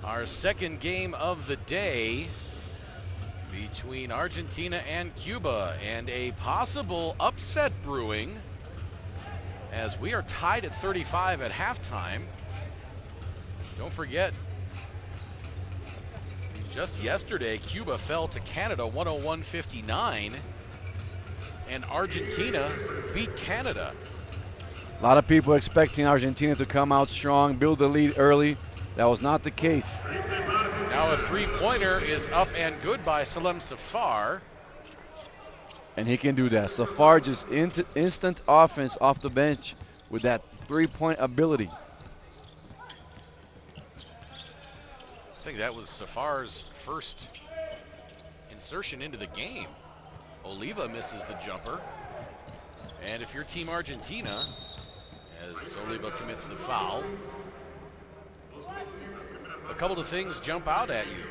Speaker 1: Our second game of the day between Argentina and Cuba, and a possible upset brewing as we are tied at 35 at halftime. Don't forget, just yesterday, Cuba fell to Canada 101-59. And Argentina beat Canada.
Speaker 2: A lot of people expecting Argentina to come out strong, build the lead early. That was not the case.
Speaker 1: Now a three-pointer is up and good by Salem Safar.
Speaker 2: And he can do that. Safar just instant offense off the bench with that three-point ability.
Speaker 1: I think that was Safar's first insertion into the game. Oliva misses the jumper. And if you're Team Argentina, as Oliva commits the foul, a couple of things jump out at you.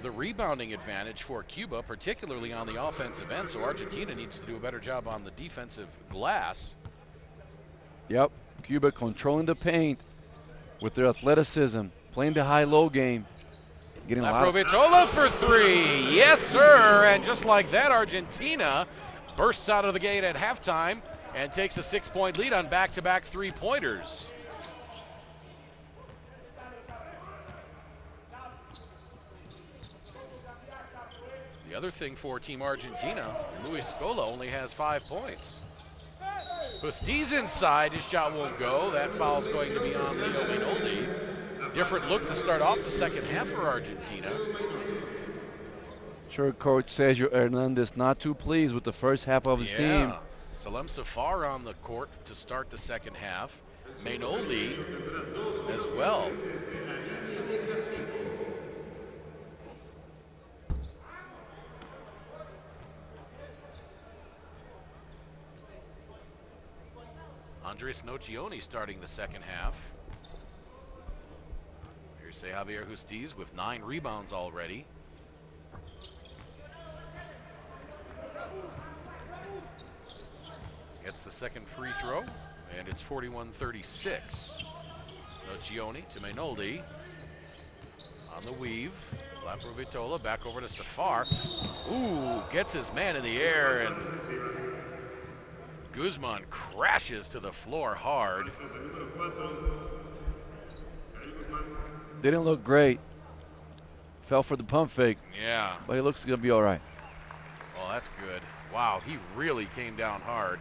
Speaker 1: The rebounding advantage for Cuba, particularly on the offensive end, so Argentina needs to do a better job on the defensive glass.
Speaker 2: Yep, Cuba controlling the paint with their athleticism, playing the high-low game.
Speaker 1: Laprovitola for three. Yes, sir. And just like that, Argentina bursts out of the gate at halftime and takes a 6-point lead on back-to-back three-pointers. The other thing for Team Argentina, Luis Scola only has 5 points. Bustiz inside, his shot won't go. That foul's going to be on Leo Mainoldi. Different look to start off the second half for Argentina.
Speaker 2: Sure, Coach Sergio Hernandez not too pleased with the first half of his team.
Speaker 1: Salem Safar on the court to start the second half. Mainoldi as well. Andres Nocioni starting the second half. Here's Javier Justiz with 9 rebounds already. Gets the second free throw, and it's 41-36. Nocioni to Mainoldi. On the weave. Laprovitola back over to Safar. Ooh, gets his man in the air, and Guzman crashes to the floor hard.
Speaker 2: Didn't look great. Fell for the pump fake.
Speaker 1: Yeah.
Speaker 2: But he looks going to be all right.
Speaker 1: Oh, that's good. Wow, he really came down hard.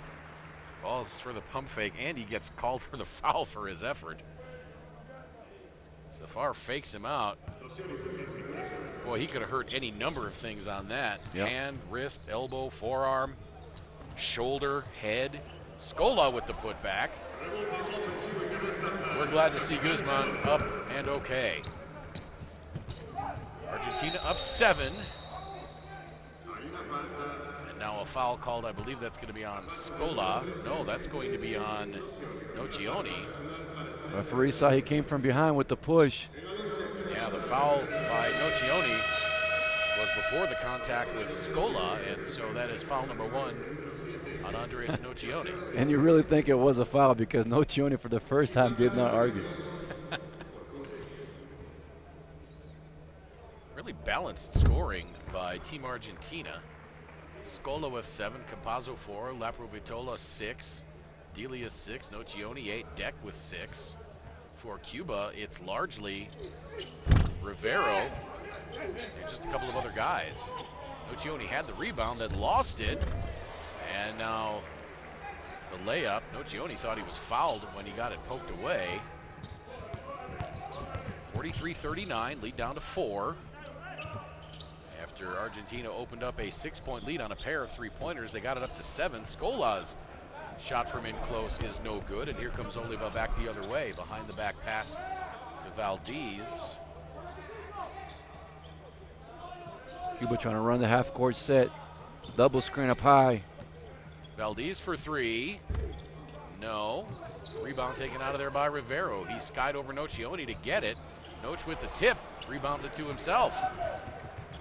Speaker 1: Balls for the pump fake, and he gets called for the foul for his effort. Safar fakes him out. Boy, he could have hurt any number of things on that.
Speaker 2: Yep.
Speaker 1: Hand, wrist, elbow, forearm, shoulder, head. Scola with the putback. We're glad to see Guzman up and okay. Argentina up 7. And now a foul called. I believe that's going to be on Scola. No, that's going to be on Nocioni.
Speaker 2: Referee saw he came from behind with the push.
Speaker 1: Yeah, the foul by Nocioni was before the contact with Scola, and so that is foul number 1 on Andres Nocioni.
Speaker 2: And you really think it was a foul because Nocioni for the first time did not argue.
Speaker 1: Really balanced scoring by Team Argentina. Scola with 7, Campazzo 4, Laprovitola 6, Delia 6, Nocioni 8, Deck with 6. For Cuba, it's largely Rivero and just a couple of other guys. Nocioni had the rebound, then lost it. And now the layup. Nocioni thought he was fouled when he got it poked away. 43-39, lead down to 4. After Argentina opened up a 6-point lead on a pair of three-pointers, they got it up to 7. Scola's shot from in close is no good, and here comes Oliva back the other way, behind the back pass to Valdez.
Speaker 2: Cuba trying to run the half-court set. Double screen up high.
Speaker 1: Valdez for 3. No. Rebound taken out of there by Rivero. He skied over Nocioni to get it. Noch with the tip. Rebounds it to himself.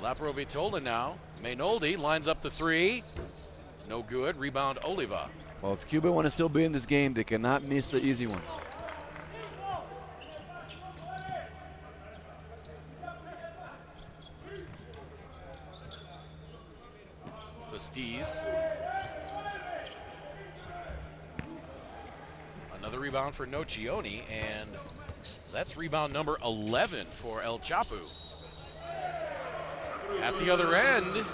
Speaker 1: Laprovitola now. Mainoldi lines up the 3. No good. Rebound Oliva.
Speaker 2: Well, if Cuba want to still be in this game, they cannot miss the easy ones.
Speaker 1: Stees. Another rebound for Nocioni, and that's rebound number 11 for El Chapu. At the other end,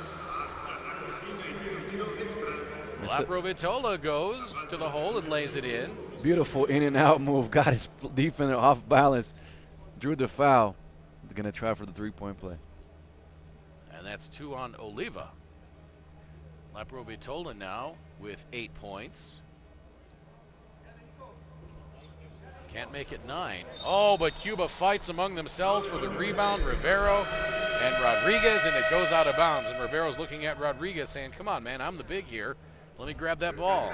Speaker 1: Laprovitola goes to the hole and lays it in.
Speaker 2: Beautiful in and out move. Got his defender off balance. Drew the foul. He's going to try for the three-point play.
Speaker 1: And that's 2 on Oliva. Laprovitola now with 8 points. Can't make it 9. Oh, but Cuba fights among themselves for the rebound. Rivero and Rodriguez, and it goes out of bounds. And Rivero's looking at Rodriguez saying, come on, man, I'm the big here. Let me grab that ball.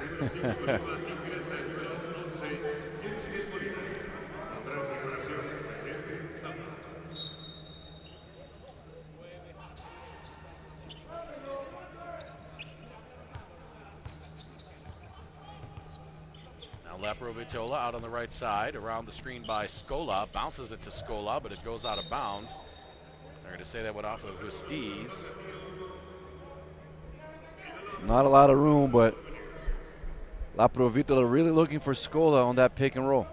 Speaker 1: Laprovitola out on the right side, around the screen by Scola, bounces it to Scola, but it goes out of bounds. They're going to say that went off of Justiz.
Speaker 2: Not a lot of room, but Laprovitola really looking for Scola on that pick and roll.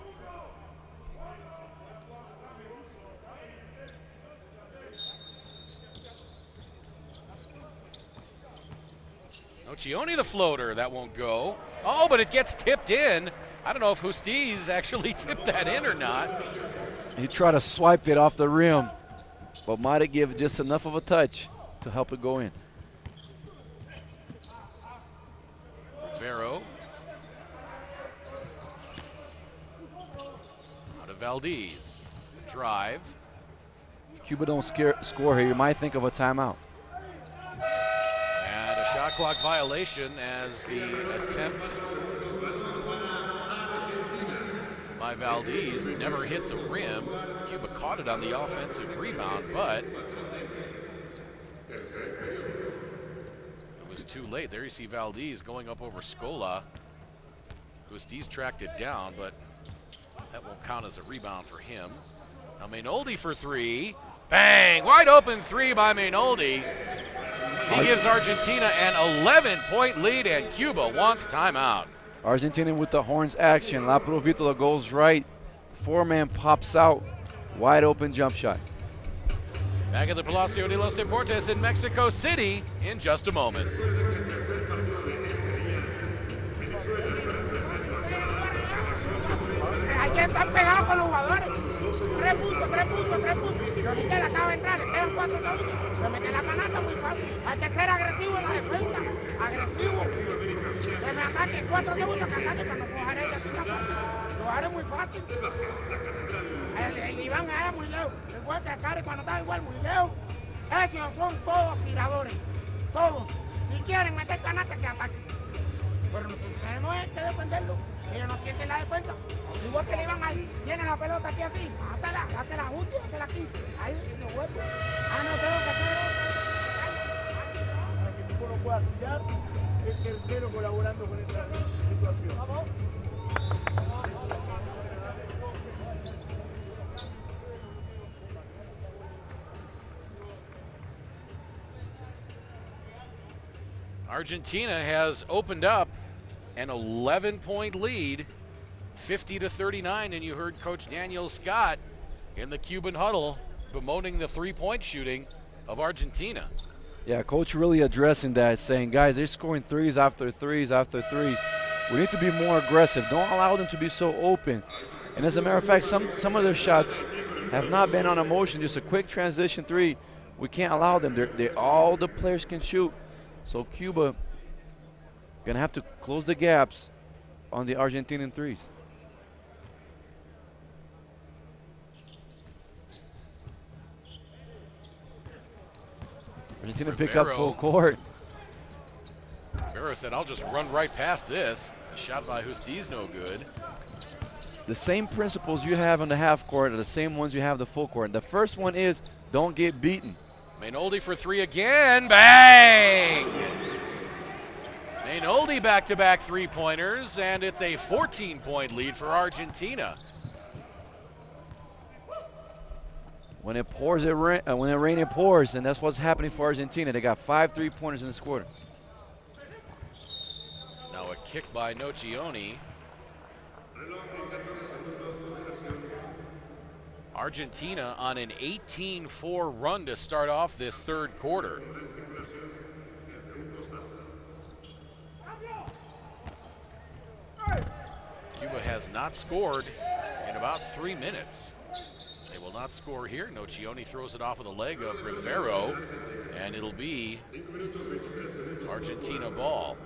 Speaker 1: Nocioni the floater, that won't go. Oh, but it gets tipped in. I don't know if Justiz actually tipped that in or not.
Speaker 2: He tried to swipe it off the rim, but might have given just enough of a touch to help it go in.
Speaker 1: Vero. Out of Valdez. Drive.
Speaker 2: If Cuba don't score here, you might think of a timeout.
Speaker 1: And a shot clock violation as the attempt by Valdez never hit the rim. Cuba caught it on the offensive rebound, but it was too late. There you see Valdez going up over Scola. Justiz tracked it down, but that won't count as a rebound for him. Now Mainoldi for 3. Bang! Wide open 3 by Mainoldi. He gives Argentina an 11-point lead, and Cuba wants timeout.
Speaker 2: Argentina with the horns action. Laprovitola goes right. 4-man pops out. Wide open jump shot.
Speaker 1: Back at the Palacio de los Deportes in Mexico City in just a moment.
Speaker 3: Hay que estar pegado con los jugadores. 3 puntos, 3 puntos, 3 puntos. Y ahorita le acaba de entrar, le quedan 4 segundos. Se mete la canasta muy fácil. Hay que ser agresivo en la defensa. Agresivo. Que me ataque 4 segundos, que ataque para no coger ella así tan fácil. Lo haré muy fácil. El Iván es muy lejos. Igual que Cari cuando estaba igual muy lejos. Esos son todos tiradores. Todos. Si quieren meter canasta, que ataquen. Pero nosotros tenemos que defenderlo. Ellos no sienten la defensa. Igual que le iban ahí, tienen la pelota aquí así, hazla justo, hazla aquí. Ahí, no vuelvo. No tengo que hacer
Speaker 4: para que el equipo no pueda tirar, el tercero colaborando con esa situación. ¿Vamos?
Speaker 1: Argentina has opened up an 11-point lead, 50-39, and you heard Coach Daniel Scott in the Cuban huddle bemoaning the three-point shooting of Argentina.
Speaker 2: Yeah, Coach really addressing that, saying, guys, they're scoring threes after threes after threes. We need to be more aggressive. Don't allow them to be so open. And as a matter of fact, some of their shots have not been on a motion, just a quick transition 3. We can't allow them. All the players can shoot. So Cuba gonna have to close the gaps on the Argentinian threes. Argentina pick up full court.
Speaker 1: Rivero said, I'll just run right past this. Shot by Justiz, no good.
Speaker 2: The same principles you have on the half court are the same ones you have the full court. The first one is don't get beaten.
Speaker 1: Mainoldi for 3 again. Bang! Mainoldi back-to-back three-pointers, and it's a 14-point lead for Argentina.
Speaker 2: When it pours, when it rains, it pours, and that's what's happening for Argentina. They got 5 3-pointers in this quarter.
Speaker 1: Now a kick by Nocioni. Argentina on an 18-4 run to start off this third quarter. Cuba has not scored in about 3 minutes. They will not score here. Nocioni throws it off of the leg of Rivero, and it'll be Argentina ball.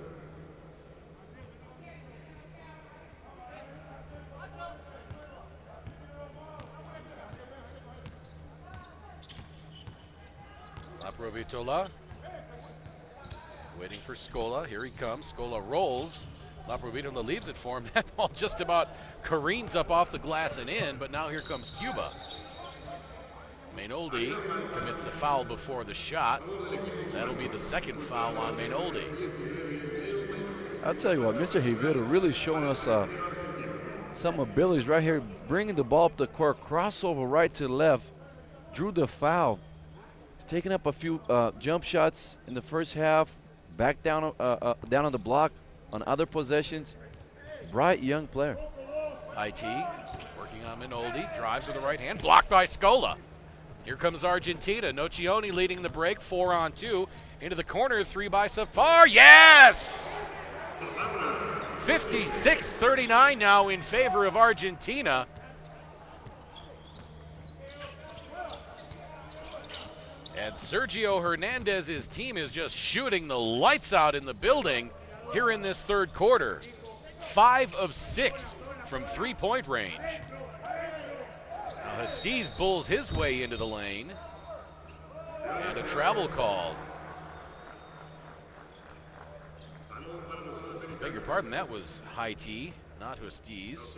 Speaker 1: Laprovitola waiting for Scola. Here he comes. Scola rolls. Laprovitola leaves it for him. That ball just about careens up off the glass and in, but now here comes Cuba. Mainoldi commits the foul before the shot. That'll be the second foul on Mainoldi.
Speaker 2: I'll tell you what, Mr. Rivero really showing us some abilities right here, bringing the ball up the court, crossover right to left, drew the foul. He's taking up a few jump shots in the first half, back down on the block on other possessions. Bright young player.
Speaker 1: IT working on Mainoldi, drives with the right hand, blocked by Scola. Here comes Argentina. Nocioni leading the break, 4-on-2. Into the corner, 3 by Safar. Yes! 56-39 now in favor of Argentina. And Sergio Hernandez's team is just shooting the lights out in the building here in this third quarter. 5 of 6 from three-point range. Now Hastise bulls his way into the lane. And a travel call. Beg your pardon, that was Haiti, not Hastise.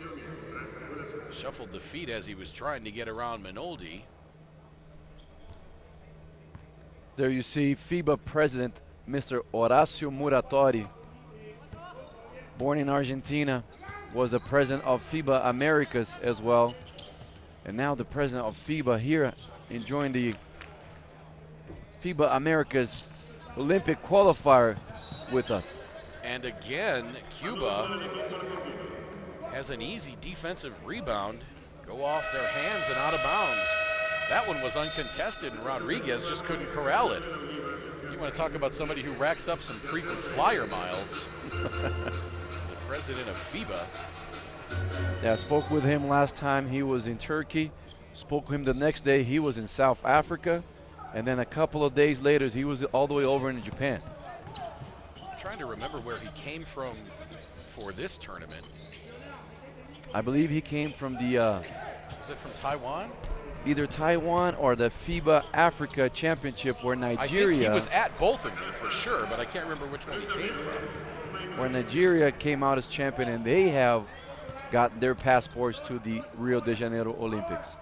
Speaker 1: Shuffled the feet as he was trying to get around Mainoldi.
Speaker 2: There you see FIBA president, Mr. Horacio Muratori, born in Argentina, was the president of FIBA Americas as well, and now the president of FIBA here enjoying the FIBA Americas Olympic qualifier with us.
Speaker 1: And again, Cuba has an easy defensive rebound, go off their hands and out of bounds. That one was uncontested, and Rodriguez just couldn't corral it. You want to talk about somebody who racks up some frequent flyer miles. The president of FIBA.
Speaker 2: Yeah, I spoke with him last time he was in Turkey. Spoke with him the next day, he was in South Africa. And then a couple of days later, he was all the way over in Japan.
Speaker 1: I'm trying to remember where he came from for this tournament.
Speaker 2: I believe he came from the...
Speaker 1: Was it from Taiwan?
Speaker 2: Either Taiwan or the FIBA Africa Championship where Nigeria...
Speaker 1: I think he was at both of them for sure, but I can't remember which one he came from.
Speaker 2: Where Nigeria came out as champion, and they have got their passports to the Rio de Janeiro Olympics.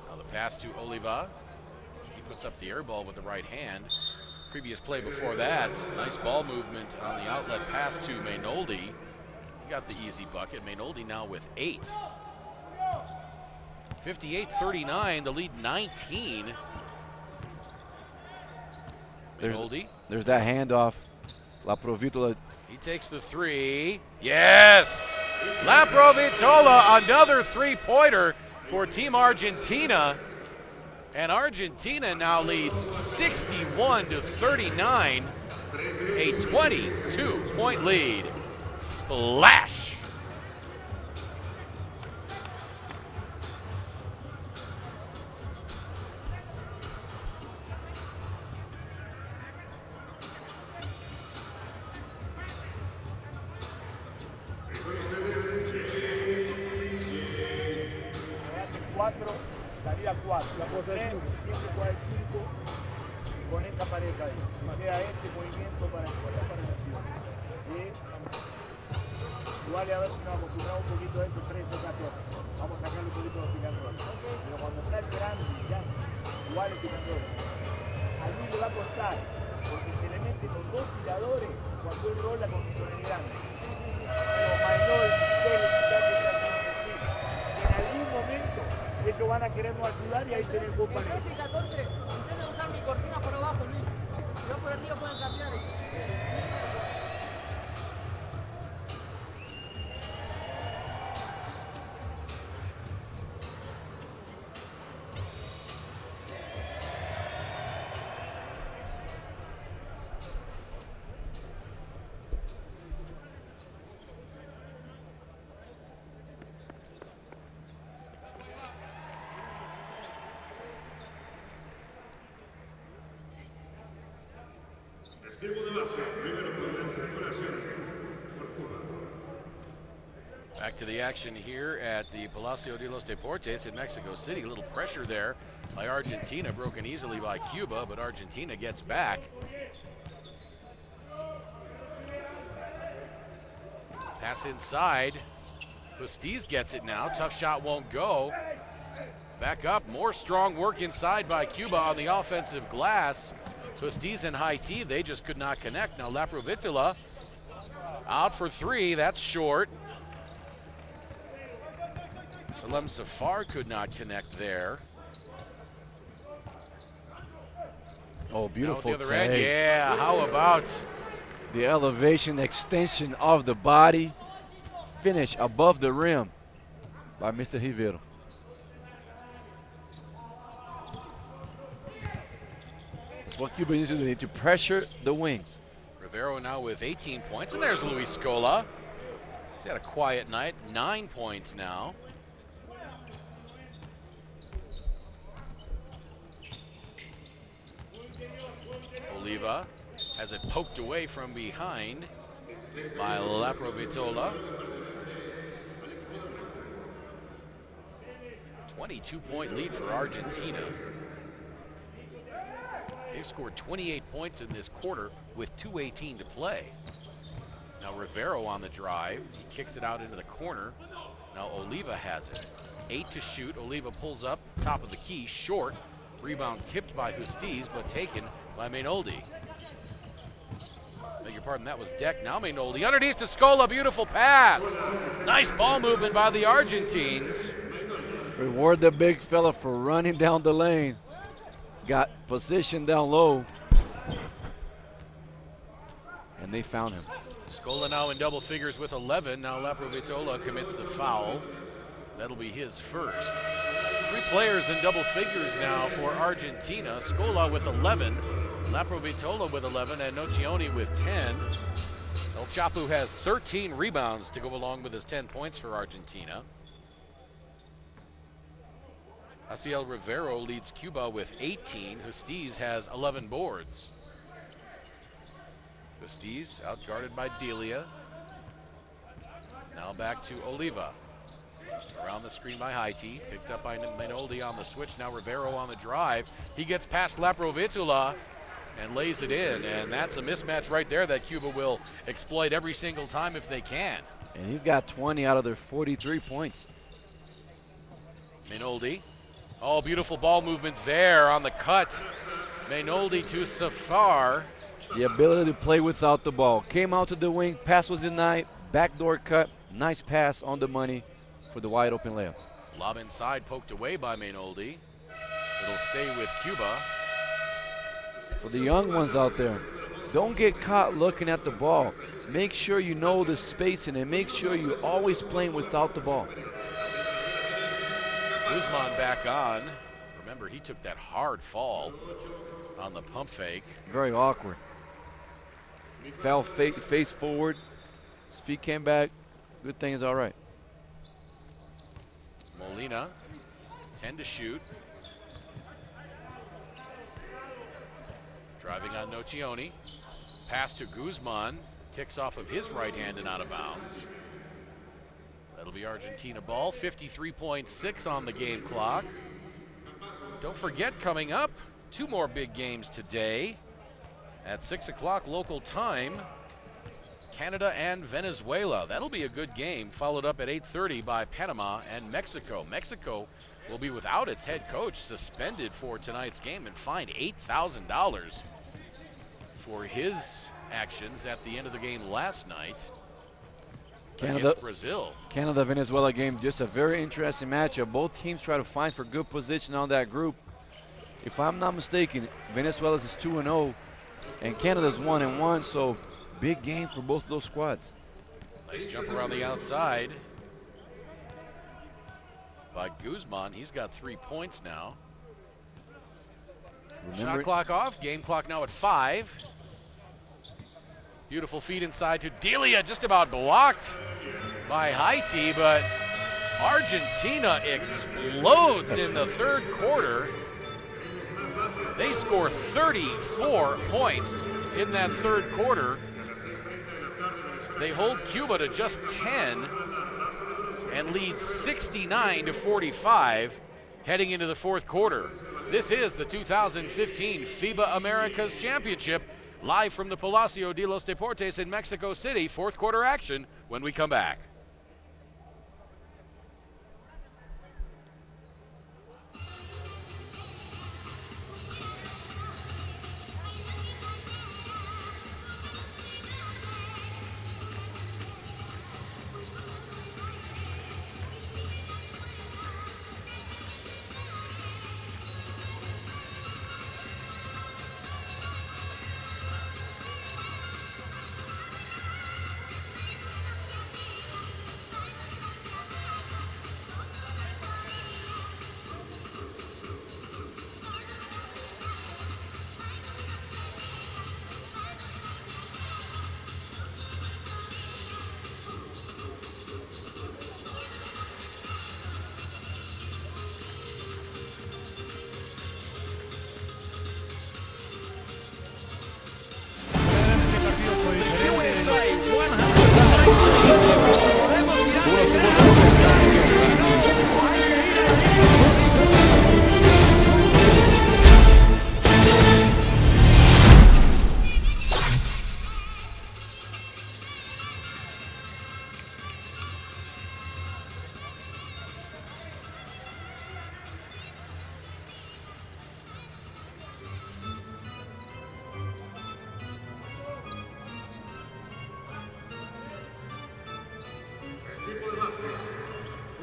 Speaker 1: Now the pass to Oliva. He puts up the air ball with the right hand. Previous play before that, nice ball movement on the outlet pass to Mainoldi. He got the easy bucket. Mainoldi now with 8. 58-39, the lead 19. Mainoldi.
Speaker 2: There's that handoff. Laprovitola.
Speaker 1: He takes the 3. Yes! Laprovitola, another three-pointer for Team Argentina. And Argentina now leads 61-39. A 22-point lead. Splash!
Speaker 4: Salida 4, la posesión 7-4-5 con esa pareja ahí. Sea este movimiento para escuela para nación. ¿Sí? Igual a ver si nos acostumbramos un poquito a eso, 13-14. Vamos a sacarle un poquito de los picadores. Pero cuando está el grande ya, igual el picador. A mí le va a costar. porque se le meten los dos tiradores cuando él rola con grande. Pero Maynol, Michel, en algún momento ellos van a querernos ayudar y ahí tenés vos para
Speaker 5: 13 y 14, intenten usar mi cortina por abajo, Luis. Yo por arriba pueden cambiar.
Speaker 1: Back to the action here at the Palacio de los Deportes in Mexico City. A little pressure there by Argentina, broken easily by Cuba, but Argentina gets back. Pass inside. Justiz gets it now. Tough shot won't go. Back up. More strong work inside by Cuba on the offensive glass. Justiz and Haiti, they just could not connect. Now Laprovitula out for three. That's short. Salem Safar could not connect there.
Speaker 2: Oh, beautiful
Speaker 1: Now at the other
Speaker 2: tag.
Speaker 1: end, yeah, how about
Speaker 2: the elevation extension of the body, finish above the rim by Mr. Rivero. That's what Cuba needs to do. They need to pressure the wings.
Speaker 1: Rivero now with 18 points, and there's Luis Scola. He's had a quiet night, 9 points now. Oliva has it poked away from behind by Laprovitola. 22-point lead for Argentina. They've scored 28 points in this quarter with 2:18 to play. Now Rivero on the drive. He kicks it out into the corner. Now Oliva has it. 8 to shoot. Oliva pulls up, top of the key, short. Rebound tipped by Justiz, but taken by Mainoldi. Beg your pardon, that was Deck. Now Mainoldi underneath to Scola. Beautiful pass. Nice ball movement by the Argentines.
Speaker 2: Reward the big fella for running down the lane. Got positioned down low. And they found him.
Speaker 1: Scola now in double figures with 11. Now Laprovitola commits the foul. That'll be his first. 3 players in double figures now for Argentina. Scola with 11, Laprovitola with 11, and Nocioni with 10. El Chapu has 13 rebounds to go along with his 10 points for Argentina. Asiel Rivero leads Cuba with 18. Justiz has 11 boards. Justiz outguarded by Delia. Now back to Oliva. Around the screen by Haiti, picked up by Mainoldi on the switch. Now Rivero on the drive. He gets past Laprovitula and lays it in, and that's a mismatch right there that Cuba will exploit every single time if they can.
Speaker 2: And he's got 20 out of their 43 points.
Speaker 1: Mainoldi. Oh, beautiful ball movement there on the cut. Mainoldi to Safar.
Speaker 2: The ability to play without the ball. Came out to the wing, pass was denied, backdoor cut, nice pass on the money for the wide open layup.
Speaker 1: Lob inside, poked away by Mainoldi. It'll stay with Cuba.
Speaker 2: For the young ones out there, don't get caught looking at the ball. Make sure you know the spacing and make sure you're always playing without the ball.
Speaker 1: Guzman back on. Remember, he took that hard fall on the pump fake.
Speaker 2: Very awkward. Fell face forward. His feet came back. Good thing is all right.
Speaker 1: Molina, 10 to shoot. Driving on Nocioni. Pass to Guzman. Ticks off of his right hand and out of bounds. That'll be Argentina ball. 53.6 on the game clock. Don't forget, coming up, 2 more big games today. At 6 o'clock local time, Canada and Venezuela. That'll be a good game, followed up at 8:30 by Panama and Mexico. Mexico will be without its head coach, suspended for tonight's game and fined $8,000 for his actions at the end of the game last night
Speaker 2: Canada,
Speaker 1: against Brazil.
Speaker 2: Canada-Venezuela game, just a very interesting matchup. Both teams try to fight for good position on that group. If I'm not mistaken, Venezuela's is 2-0, and Canada's 1-1, so big game for both of those squads.
Speaker 1: Nice jump around the outside by Guzman. He's got 3 points now. Shot clock off, game clock now at 5. Beautiful feed inside to Delia, just about blocked by Haiti, but Argentina explodes in the third quarter. They score 34 points in that third quarter. They hold Cuba to just 10 and lead 69-45 heading into the fourth quarter. This is the 2015 FIBA Americas Championship, live from the Palacio de los Deportes in Mexico City. Fourth quarter action when we come back.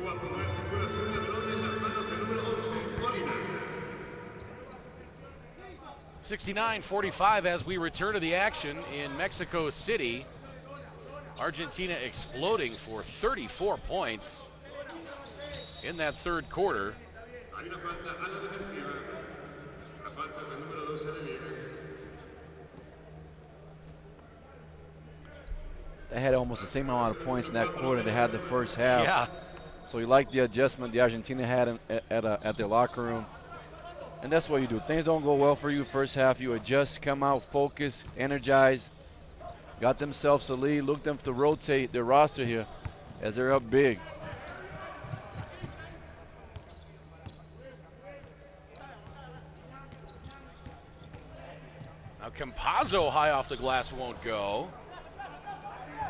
Speaker 6: Cuba pondrá en circulación la pelota en las manos del número 11, Molina.
Speaker 1: 69-45 as we return to the action in Mexico City. Argentina exploding for 34 points in that third quarter.
Speaker 6: Hay una falta a la defensiva. La falta es del número 12 de Liga.
Speaker 2: They had almost the same amount of points in that quarter they had the first half.
Speaker 1: Yeah.
Speaker 2: So you like the adjustment the Argentina had at their locker room. And that's what you do. Things don't go well for you first half. You adjust, come out, focus, energize. Got themselves a lead. Look them to rotate their roster here as they're up big.
Speaker 1: Now Campazzo high off the glass won't go.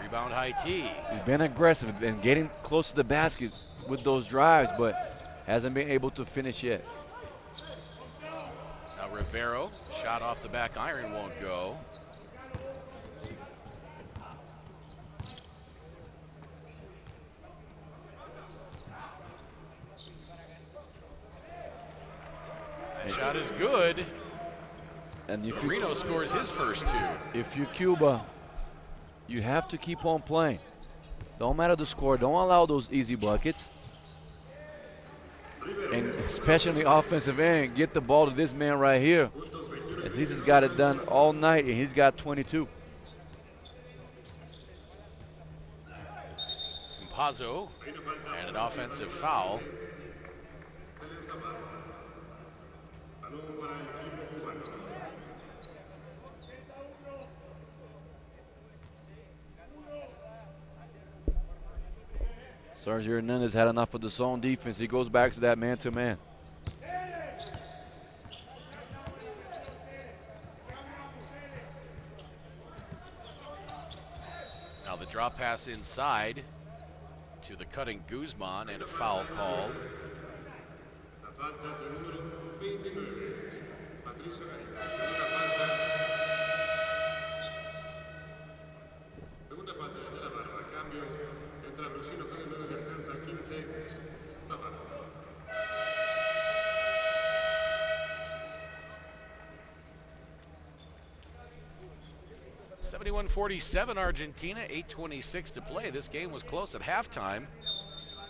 Speaker 1: Rebound Haiti.
Speaker 2: He's been aggressive and getting close to the basket with those drives, but hasn't been able to finish yet.
Speaker 1: Now Rivero, shot off the back iron won't go. That shot is good.
Speaker 2: And if
Speaker 1: Marino scores his first two.
Speaker 2: If you're Cuba, you have to keep on playing. Don't matter the score. Don't allow those easy buckets. And especially on the offensive end, get the ball to this man right here. As he's just got it done all night, and he's got 22.
Speaker 1: Campazzo and an offensive foul.
Speaker 2: Sergio Hernandez had enough of the zone defense. He goes back to that man-to-man.
Speaker 1: Now the drop pass inside to the cutting Guzman and a foul called.
Speaker 6: Agustino Camilo descansa 15. Papa.
Speaker 1: 71-47 Argentina, 8:26 to play. This game was close at halftime.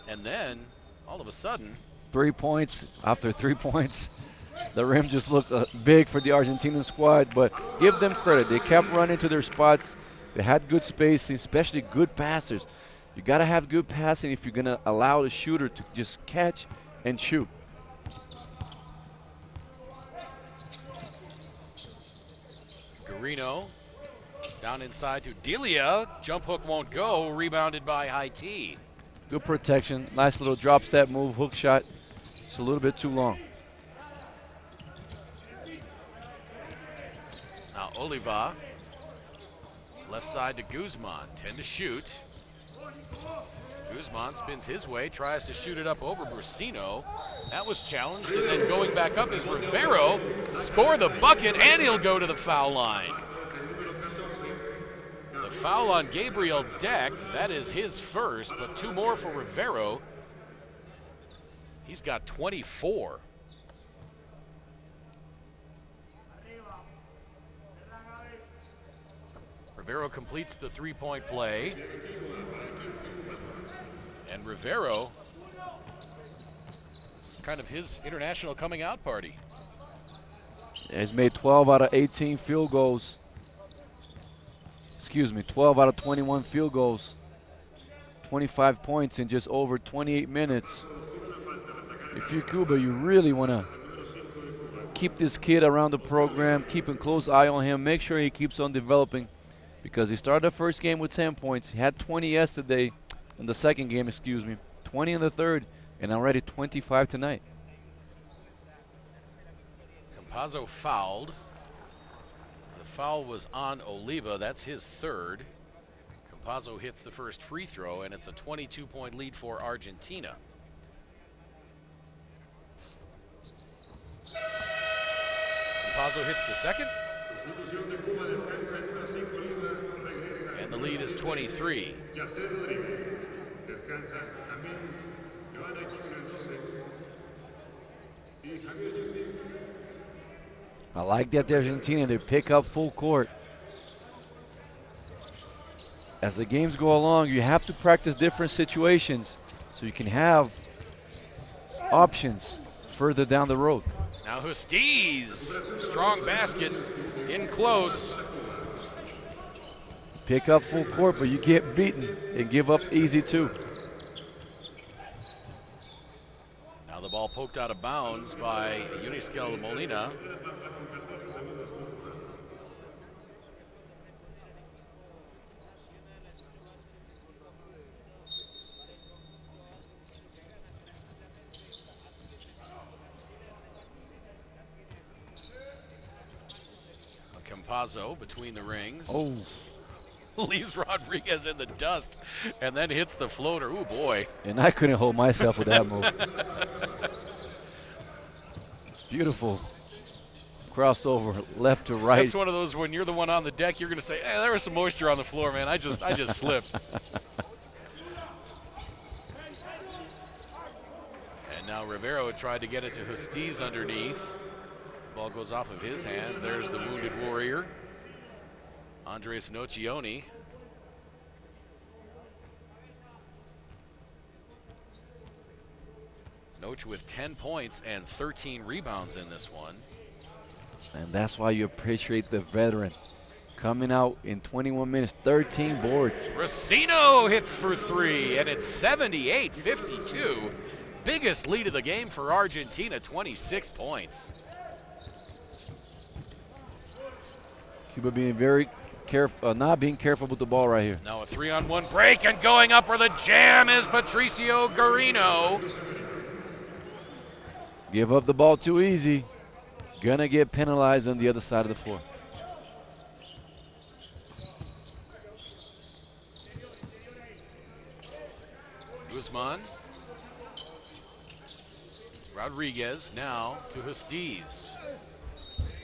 Speaker 1: And then, all of a sudden,
Speaker 2: 3 points after 3 points. The rim just looked big for the Argentinian squad, but give them credit. They kept running to their spots. They had good spacing, especially good passers. You got to have good passing if you're going to allow the shooter to just catch and shoot.
Speaker 1: Guarino down inside to Delia. Jump hook won't go. Rebounded by Haiti.
Speaker 2: Good protection. Nice little drop step move, hook shot. It's a little bit too long.
Speaker 1: Now Oliva. Left side to Guzman. 10 to shoot. Guzman spins his way, tries to shoot it up over Brusino. That was challenged, and then going back up is Rivero. Score the bucket, and he'll go to the foul line. The foul on Gabriel Deck, that is his first, but 2 more for Rivero. He's got 24. Rivero completes the 3-point play. And Rivero, it's kind of his international coming out party.
Speaker 2: He's made 12 out of 18 field goals. Excuse me, 12 out of 21 field goals. 25 points in just over 28 minutes. If you're Cuba, you really want to keep this kid around the program, keep a close eye on him, make sure he keeps on developing, because he started the first game with 10 points. He had 20 yesterday. In the second game, 20 in the third, and already 25 tonight.
Speaker 1: Campazzo fouled. The foul was on Oliva. That's his third. Campazzo hits the first free throw, and it's a 22-point lead for Argentina. Campazzo hits the second. And the lead is 23.
Speaker 2: I like that the Argentina, they pick up full court. As the games go along, you have to practice different situations so you can have options further down the road.
Speaker 1: Now Justiz, strong basket, in close.
Speaker 2: Pick up full court, but you get beaten and give up easy too.
Speaker 1: Now the ball poked out of bounds by Uniskel Molina. Campazzo between the rings.
Speaker 2: Oh.
Speaker 1: Leaves Rodriguez in the dust and then hits the floater. Ooh, boy.
Speaker 2: And I couldn't hold myself with that move. Beautiful. Crossover left to right.
Speaker 1: That's one of those when you're the one on the deck, you're going to say, hey, there was some moisture on the floor, man. I just slipped. And now Rivero tried to get it to Justiz underneath. Ball goes off of his hands. There's the wounded warrior, Andres Nocioni. Noce with 10 points and 13 rebounds in this one.
Speaker 2: And that's why you appreciate the veteran. Coming out in 21 minutes, 13 boards.
Speaker 1: Racino hits for 3, and it's 78-52. Biggest lead of the game for Argentina, 26 points.
Speaker 2: Cuba being very careful, not being careful with the ball right here.
Speaker 1: Now a 3-on-1 break, and going up for the jam is Patricio Guarino.
Speaker 2: Give up the ball too easy. Gonna get penalized on the other side of the floor.
Speaker 1: Guzman. Rodriguez now to Justiz.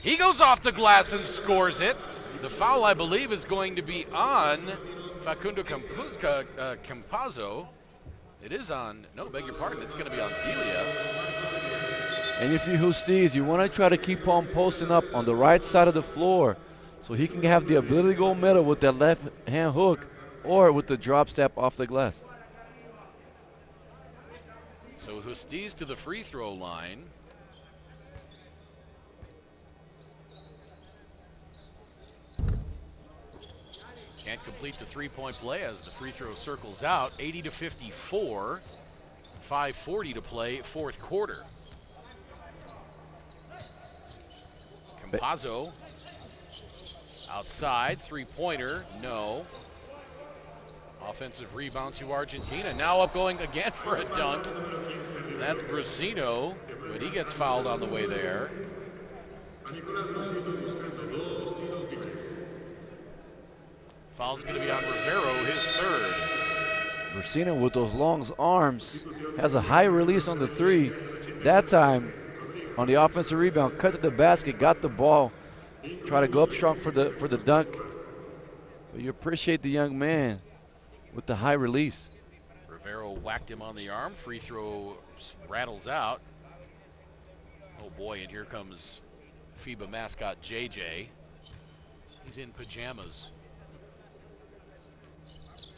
Speaker 1: He goes off the glass and scores it. The foul, I believe, is going to be on Facundo Campazzo. It is on, no, beg your pardon, it's going to be on Delia.
Speaker 2: And if you're Justiz, you want to try to keep on posting up on the right side of the floor so he can have the ability to go middle with that left hand hook or with the drop step off the glass.
Speaker 1: So Justiz to the free throw line. Can't complete the three-point play as the free throw circles out. 80-54, 5:40 to play, fourth quarter. Campazzo outside, three-pointer, no. Offensive rebound to Argentina. Now up going again for a dunk. That's Brusino, but he gets fouled on the way there. Foul's going to be on Rivero, his third.
Speaker 2: Brusino with those long arms has a high release on the three. That time on the offensive rebound, cut to the basket, got the ball, try to go up strong for the dunk. But you appreciate the young man with the high release.
Speaker 1: Rivero whacked him on the arm. Free throw rattles out. Oh boy, and here comes FIBA mascot JJ. He's in pajamas.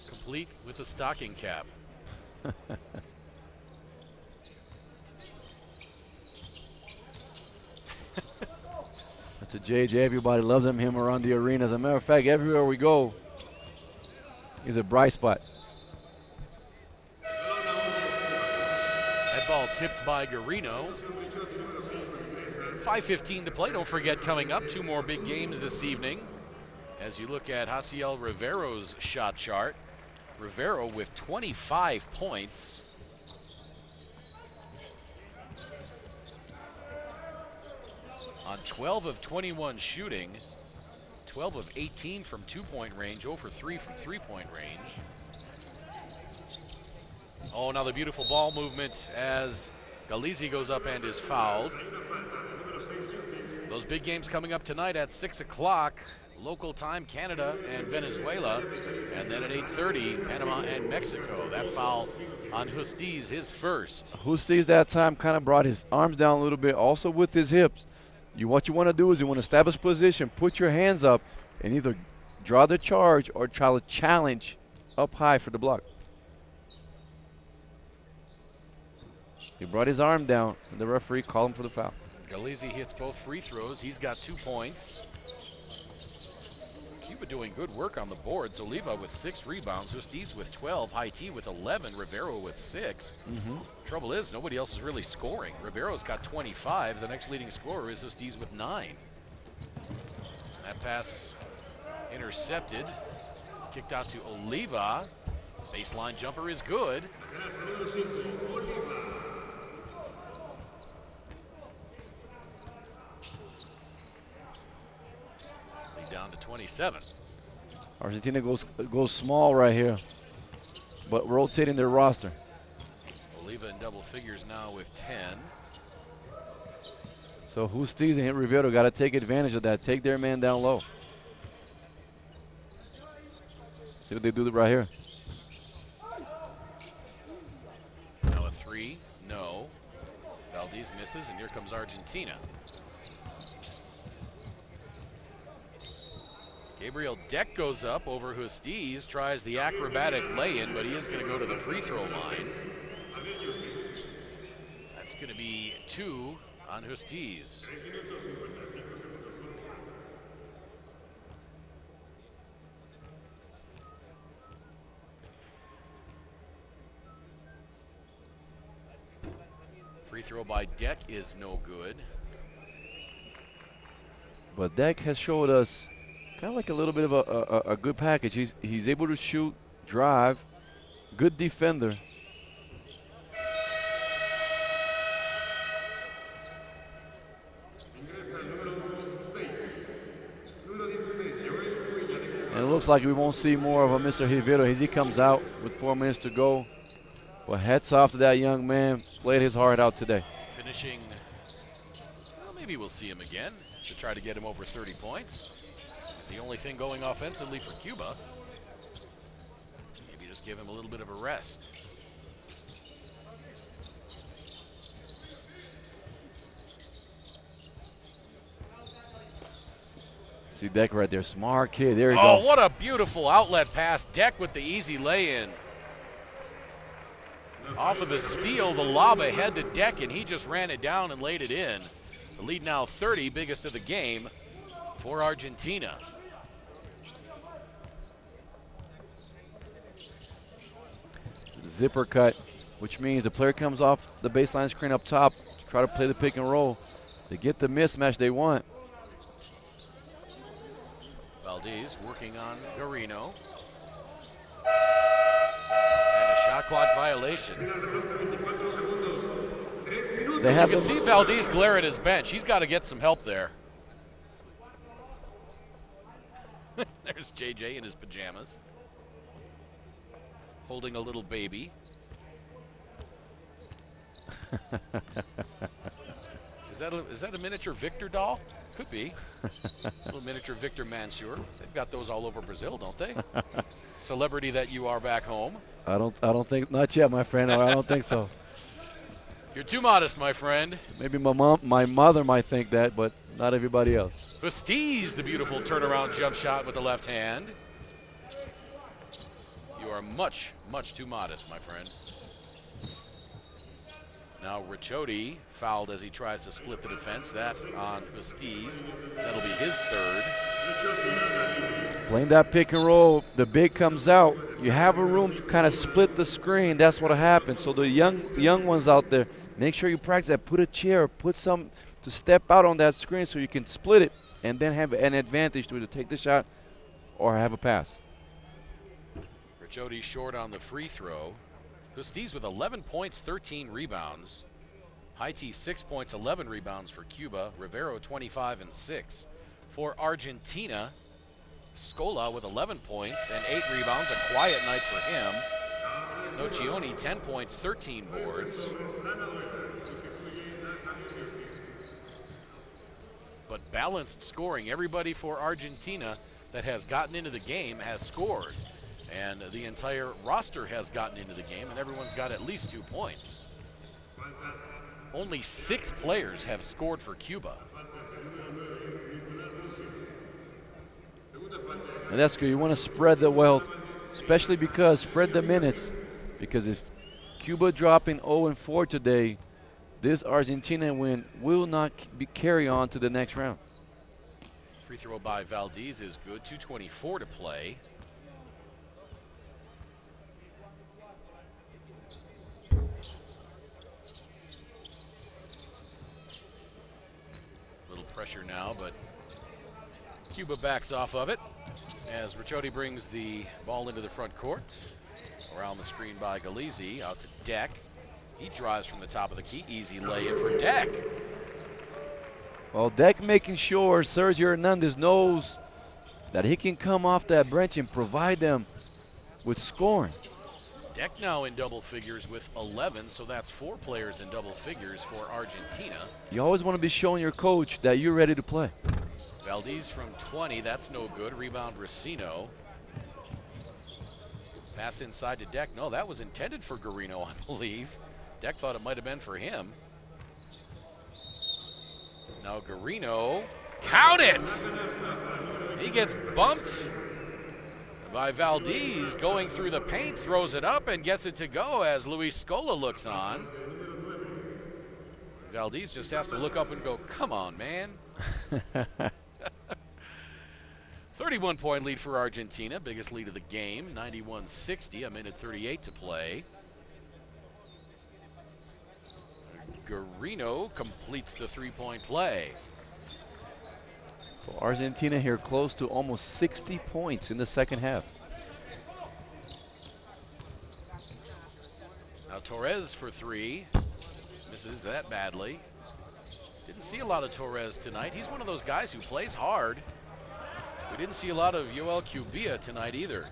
Speaker 1: Complete with a stocking cap.
Speaker 2: That's a JJ. Everybody loves him around the arena. As a matter of fact, everywhere we go, he's a bright spot.
Speaker 1: That ball tipped by Garino. 5:15 to play. Don't forget, coming up, two more big games this evening. As you look at Jaciel Rivero's shot chart, Rivero with 25 points. On 12 of 21 shooting, 12 of 18 from two-point range, 0 for 3 from three-point range. Oh, another beautiful ball movement as Galizzi goes up and is fouled. Those big games coming up tonight at 6 o'clock. Local time, Canada and Venezuela, and then at 8:30, Panama and Mexico. That foul on Justiz, his first.
Speaker 2: Justiz that time kind of brought his arms down a little bit, also with his hips. What you want to do is you want to establish position, put your hands up, and either draw the charge or try to challenge up high for the block. He brought his arm down, and the referee called him for the foul.
Speaker 1: Galizzi hits both free throws. He's got 2 points. Cuba doing good work on the boards. Oliva with 6 rebounds, Justiz with 12, Haiti with 11, Rivero with 6. Trouble is, nobody else is really scoring. Rivero's got 25. The next leading scorer is Justiz with 9. That pass intercepted. Kicked out to Oliva. Baseline jumper is good. Down to 27.
Speaker 2: Argentina goes small right here, but rotating their roster.
Speaker 1: Oliva in double figures now with 10.
Speaker 2: So Justiz and Rivero got to take advantage of that. Take their man down low. See what they do right here.
Speaker 1: Now a 3, no. Valdez misses, and here comes Argentina. Gabriel Deck goes up over Justiz, tries the acrobatic lay-in, but he is going to go to the free throw line. That's going to be 2 on Justiz. Free throw by Deck is no good.
Speaker 2: But Deck has showed us kind of like a little bit of a good package. He's able to shoot, drive, good defender. And it looks like we won't see more of a Mr. Rivero as he comes out with 4 minutes to go. But hats off to that young man. Played his heart out today.
Speaker 1: Finishing, well, maybe we'll see him again to try to get him over 30 points. It's the only thing going offensively for Cuba. Maybe just give him a little bit of a rest.
Speaker 2: See Deck right there, smart kid. There you
Speaker 1: Oh,
Speaker 2: go.
Speaker 1: what a beautiful outlet pass. Deck with the easy lay-in. Off of the steal, the lob ahead to Deck, and he just ran it down and laid it in. The lead now 30, biggest of the game for Argentina.
Speaker 2: Zipper cut, which means the player comes off the baseline screen up top to try to play the pick and roll. They get the mismatch they want.
Speaker 1: Valdez working on Garino. And a shot clock violation.
Speaker 2: They have
Speaker 1: You can see Valdez glare at his bench. He's got to get some help there. There's JJ in his pajamas, holding a little baby. Is that a miniature Victor doll? Could be. Little miniature Victor Mansour. They've got those all over Brazil, don't they? Celebrity that you are back home.
Speaker 2: I don't think, not yet, my friend. I don't think so.
Speaker 1: You're too modest, my friend.
Speaker 2: Maybe my mother might think that, but not everybody else.
Speaker 1: Bastise, the beautiful turnaround jump shot with the left hand. You are much, much too modest, my friend. Now Ricciotti fouled as he tries to split the defense. That on Bastise. That'll be his third.
Speaker 2: Playing that pick and roll, if the big comes out, you have a room to kind of split the screen. That's what happens. So the young ones out there, make sure you practice that. Put a chair, put some to step out on that screen so you can split it and then have an advantage to either take the shot or have a pass.
Speaker 1: Ricciotti short on the free throw. Bastise with 11 points, 13 rebounds. Haiti 6 points, 11 rebounds for Cuba. Rivero 25 and 6. For Argentina, Scola with 11 points and 8 rebounds. A quiet night for him. Nocioni 10 points, 13 boards. But balanced scoring. Everybody for Argentina that has gotten into the game has scored. And the entire roster has gotten into the game, and everyone's got at least 2 points. Only 6 players have scored for Cuba.
Speaker 2: And that's good. You want to spread the wealth, especially because spread the minutes. Because if Cuba dropping 0-4 today, this Argentina win will not carry on to the next round.
Speaker 1: Free throw by Valdez is good. 2:24 to play. Little pressure now, but Cuba backs off of it as Ricciotti brings the ball into the front court. Around the screen by Galizzi, out to Deck. He drives from the top of the key. Easy lay-in for Deck.
Speaker 2: Well, Deck making sure Sergio Hernandez knows that he can come off that bench and provide them with scoring.
Speaker 1: Deck now in double figures with 11, so that's 4 players in double figures for Argentina.
Speaker 2: You always want to be showing your coach that you're ready to play.
Speaker 1: Valdez from 20, that's no good. Rebound Racino. Pass inside to Deck. No, that was intended for Garino, I believe. Deck thought it might have been for him. Now Garino, count it! He gets bumped by Valdez, going through the paint, throws it up and gets it to go as Luis Scola looks on. Valdez just has to look up and go, come on, man. 31-point lead for Argentina, biggest lead of the game, 91-60, a minute 38 to play. Garino completes the three-point play.
Speaker 2: So Argentina here close to almost 60 points in the second half.
Speaker 1: Now Torres for 3, misses that badly. Didn't see a lot of Torres tonight. He's one of those guys who plays hard. We didn't see a lot of Yoel Cubilla tonight either.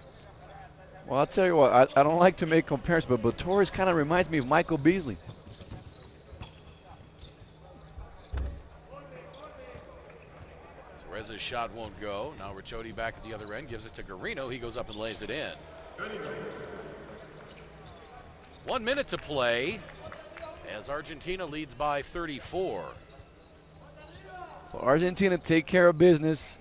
Speaker 2: Well, I'll tell you what, I don't like to make comparisons, but Torres kind of reminds me of Michael Beasley.
Speaker 1: Torres' shot won't go. Now Ricciotti back at the other end, gives it to Garino. He goes up and lays it in. 1 minute to play as Argentina leads by 34.
Speaker 2: So Argentina take care of business.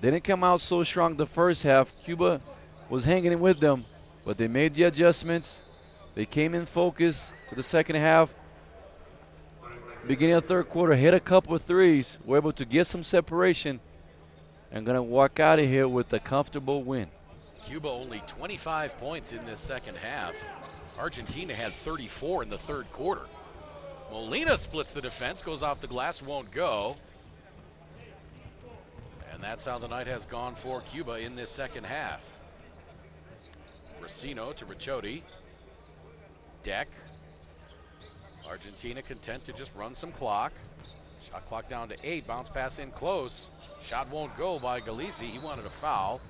Speaker 2: They didn't come out so strong the first half. Cuba was hanging in with them, but they made the adjustments. They came in focus to the second half. Beginning of the third quarter, hit a couple of threes. Were able to get some separation and going to walk out of here with a comfortable win.
Speaker 1: Cuba only 25 points in this second half. Argentina had 34 in the third quarter. Molina splits the defense, goes off the glass, won't go. And that's how the night has gone for Cuba in this second half. Racino to Ricciotti. Deck. Argentina content to just run some clock. Shot clock down to 8. Bounce pass in close. Shot won't go by Galisi. He wanted a foul.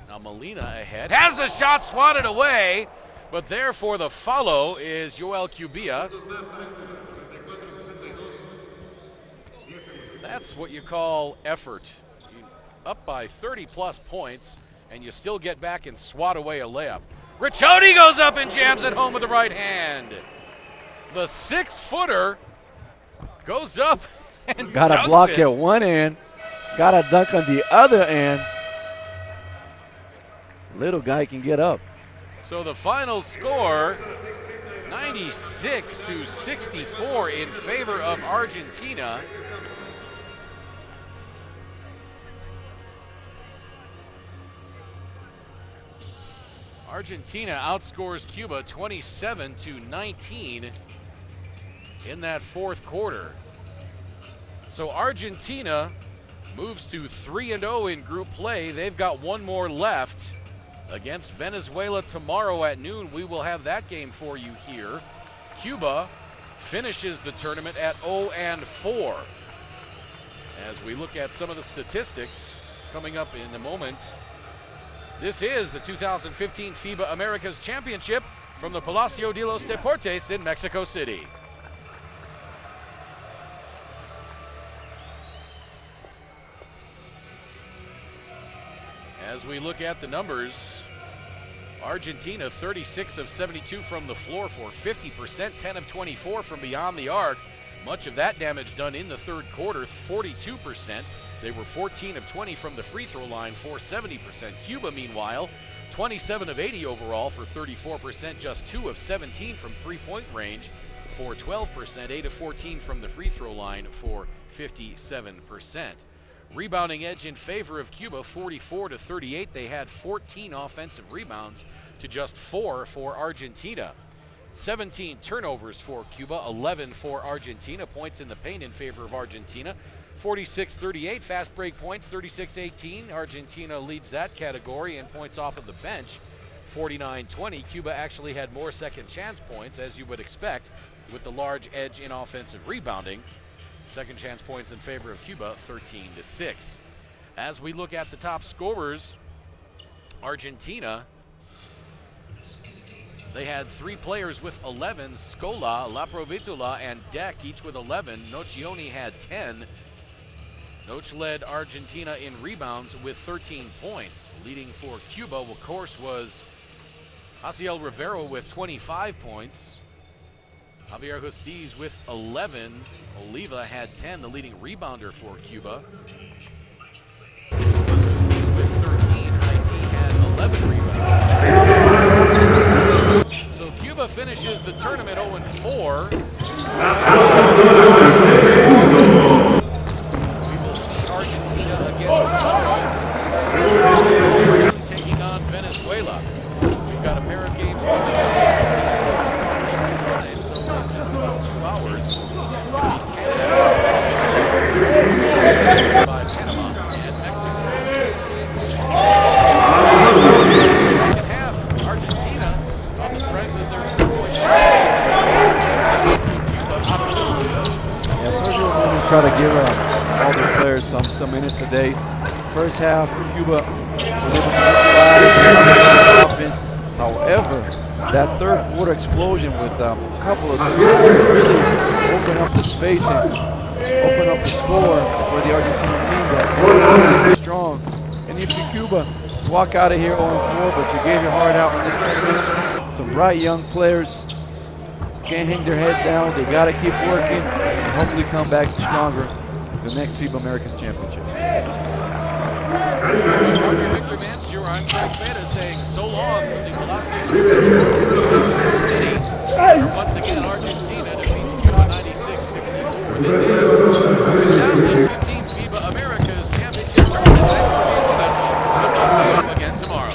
Speaker 1: Now Molina ahead. Has the shot swatted away. But there for the follow is Joel Cubilla. That's what you call effort. You up by 30-plus points, and you still get back and swat away a layup. Ricciotti goes up and jams it home with the right hand. The 6-footer goes up and
Speaker 2: got a block at one end, got a dunk on the other end. Little guy can get up.
Speaker 1: So the final score, 96-64 in favor of Argentina. Argentina outscores Cuba 27-19 in that fourth quarter. So Argentina moves to 3-0 in group play. They've got one more left against Venezuela tomorrow at noon. We will have that game for you here. Cuba finishes the tournament at 0-4. As we look at some of the statistics coming up in a moment, this is the 2015 FIBA Americas Championship from the Palacio de los Deportes in Mexico City. As we look at the numbers, Argentina 36 of 72 from the floor for 50%, 10 of 24 from beyond the arc. Much of that damage done in the third quarter, 42%. They were 14 of 20 from the free throw line for 70%. Cuba, meanwhile, 27 of 80 overall for 34%, just 2 of 17 from three-point range for 12%, 8 of 14 from the free throw line for 57%. Rebounding edge in favor of Cuba, 44-38. They had 14 offensive rebounds to just 4 for Argentina. 17 turnovers for Cuba, 11 for Argentina. Points in the paint in favor of Argentina, 46-38. Fast break points, 36-18. Argentina leads that category, and points off of the bench, 49-20. Cuba actually had more second chance points, as you would expect, with the large edge in offensive rebounding. Second chance points in favor of Cuba, 13-6. As we look at the top scorers, Argentina, they had 3 players with 11, Scola, La Provitola, and Deck, each with 11. Nocioni had 10. Noc led Argentina in rebounds with 13 points. Leading for Cuba, of course, was Jaciel Rivero with 25 points. Javier Justiz with 11. Oliva had 10, the leading rebounder for Cuba. Justiz with 13. Haiti had 11 rebounds. So Cuba finishes the tournament 0-4. We will see Argentina again tomorrow, taking on Venezuela. We've got a pair of games coming up. So in just about 2 hours, it's going to be Canada by Panama and Mexico. Second half, Argentina on the strength of their 2-point
Speaker 2: Yeah, Sergio Mendes try to give all their players some minutes today. First half, Cuba was able to utilize offense. However, that third quarter explosion with a couple of really open up the space and open up the score for the Argentina team that was strong. And if you Cuba walk out of here 0-4, but you gave your heart out in this tournament. Some bright young players can't hang their heads down. They got to keep working and hopefully come back stronger the next FIBA Americas Championship.
Speaker 1: Partner Victor Mansur, I'm Craig Feta saying so long from the Palacio de City, where once again Argentina defeats Cuba 96-64. This is 2015 FIBA Americas Championship Tournament. Thanks for being with us. We'll talk to you again tomorrow.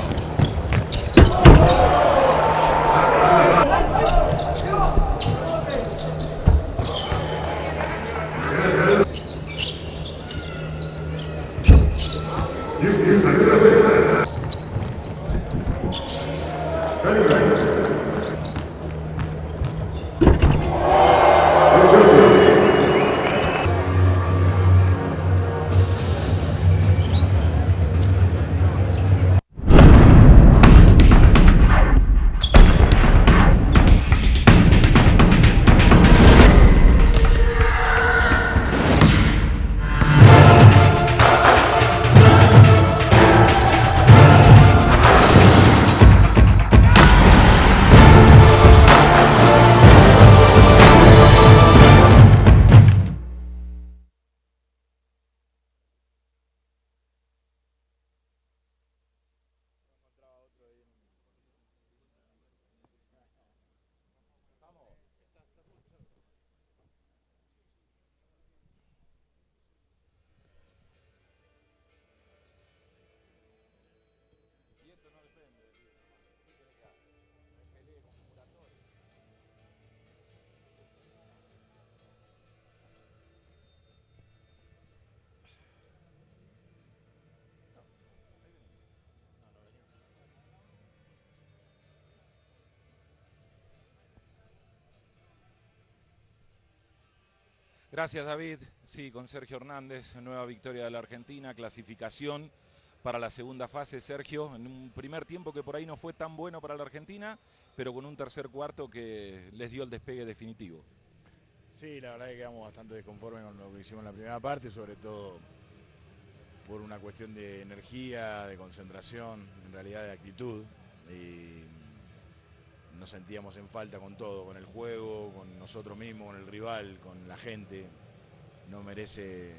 Speaker 7: Gracias, David. Sí, con Sergio Hernández, nueva victoria de la Argentina, clasificación para la segunda fase, Sergio, en un primer tiempo que por ahí no fue tan bueno para la Argentina, pero con un tercer cuarto que les dio el despegue definitivo.
Speaker 8: Sí, la verdad que quedamos bastante desconformes con lo que hicimos en la primera parte, sobre todo por una cuestión de energía, de concentración, en realidad de actitud. Y nos sentíamos en falta con todo, con el juego, con nosotros mismos, con el rival, con la gente. No merece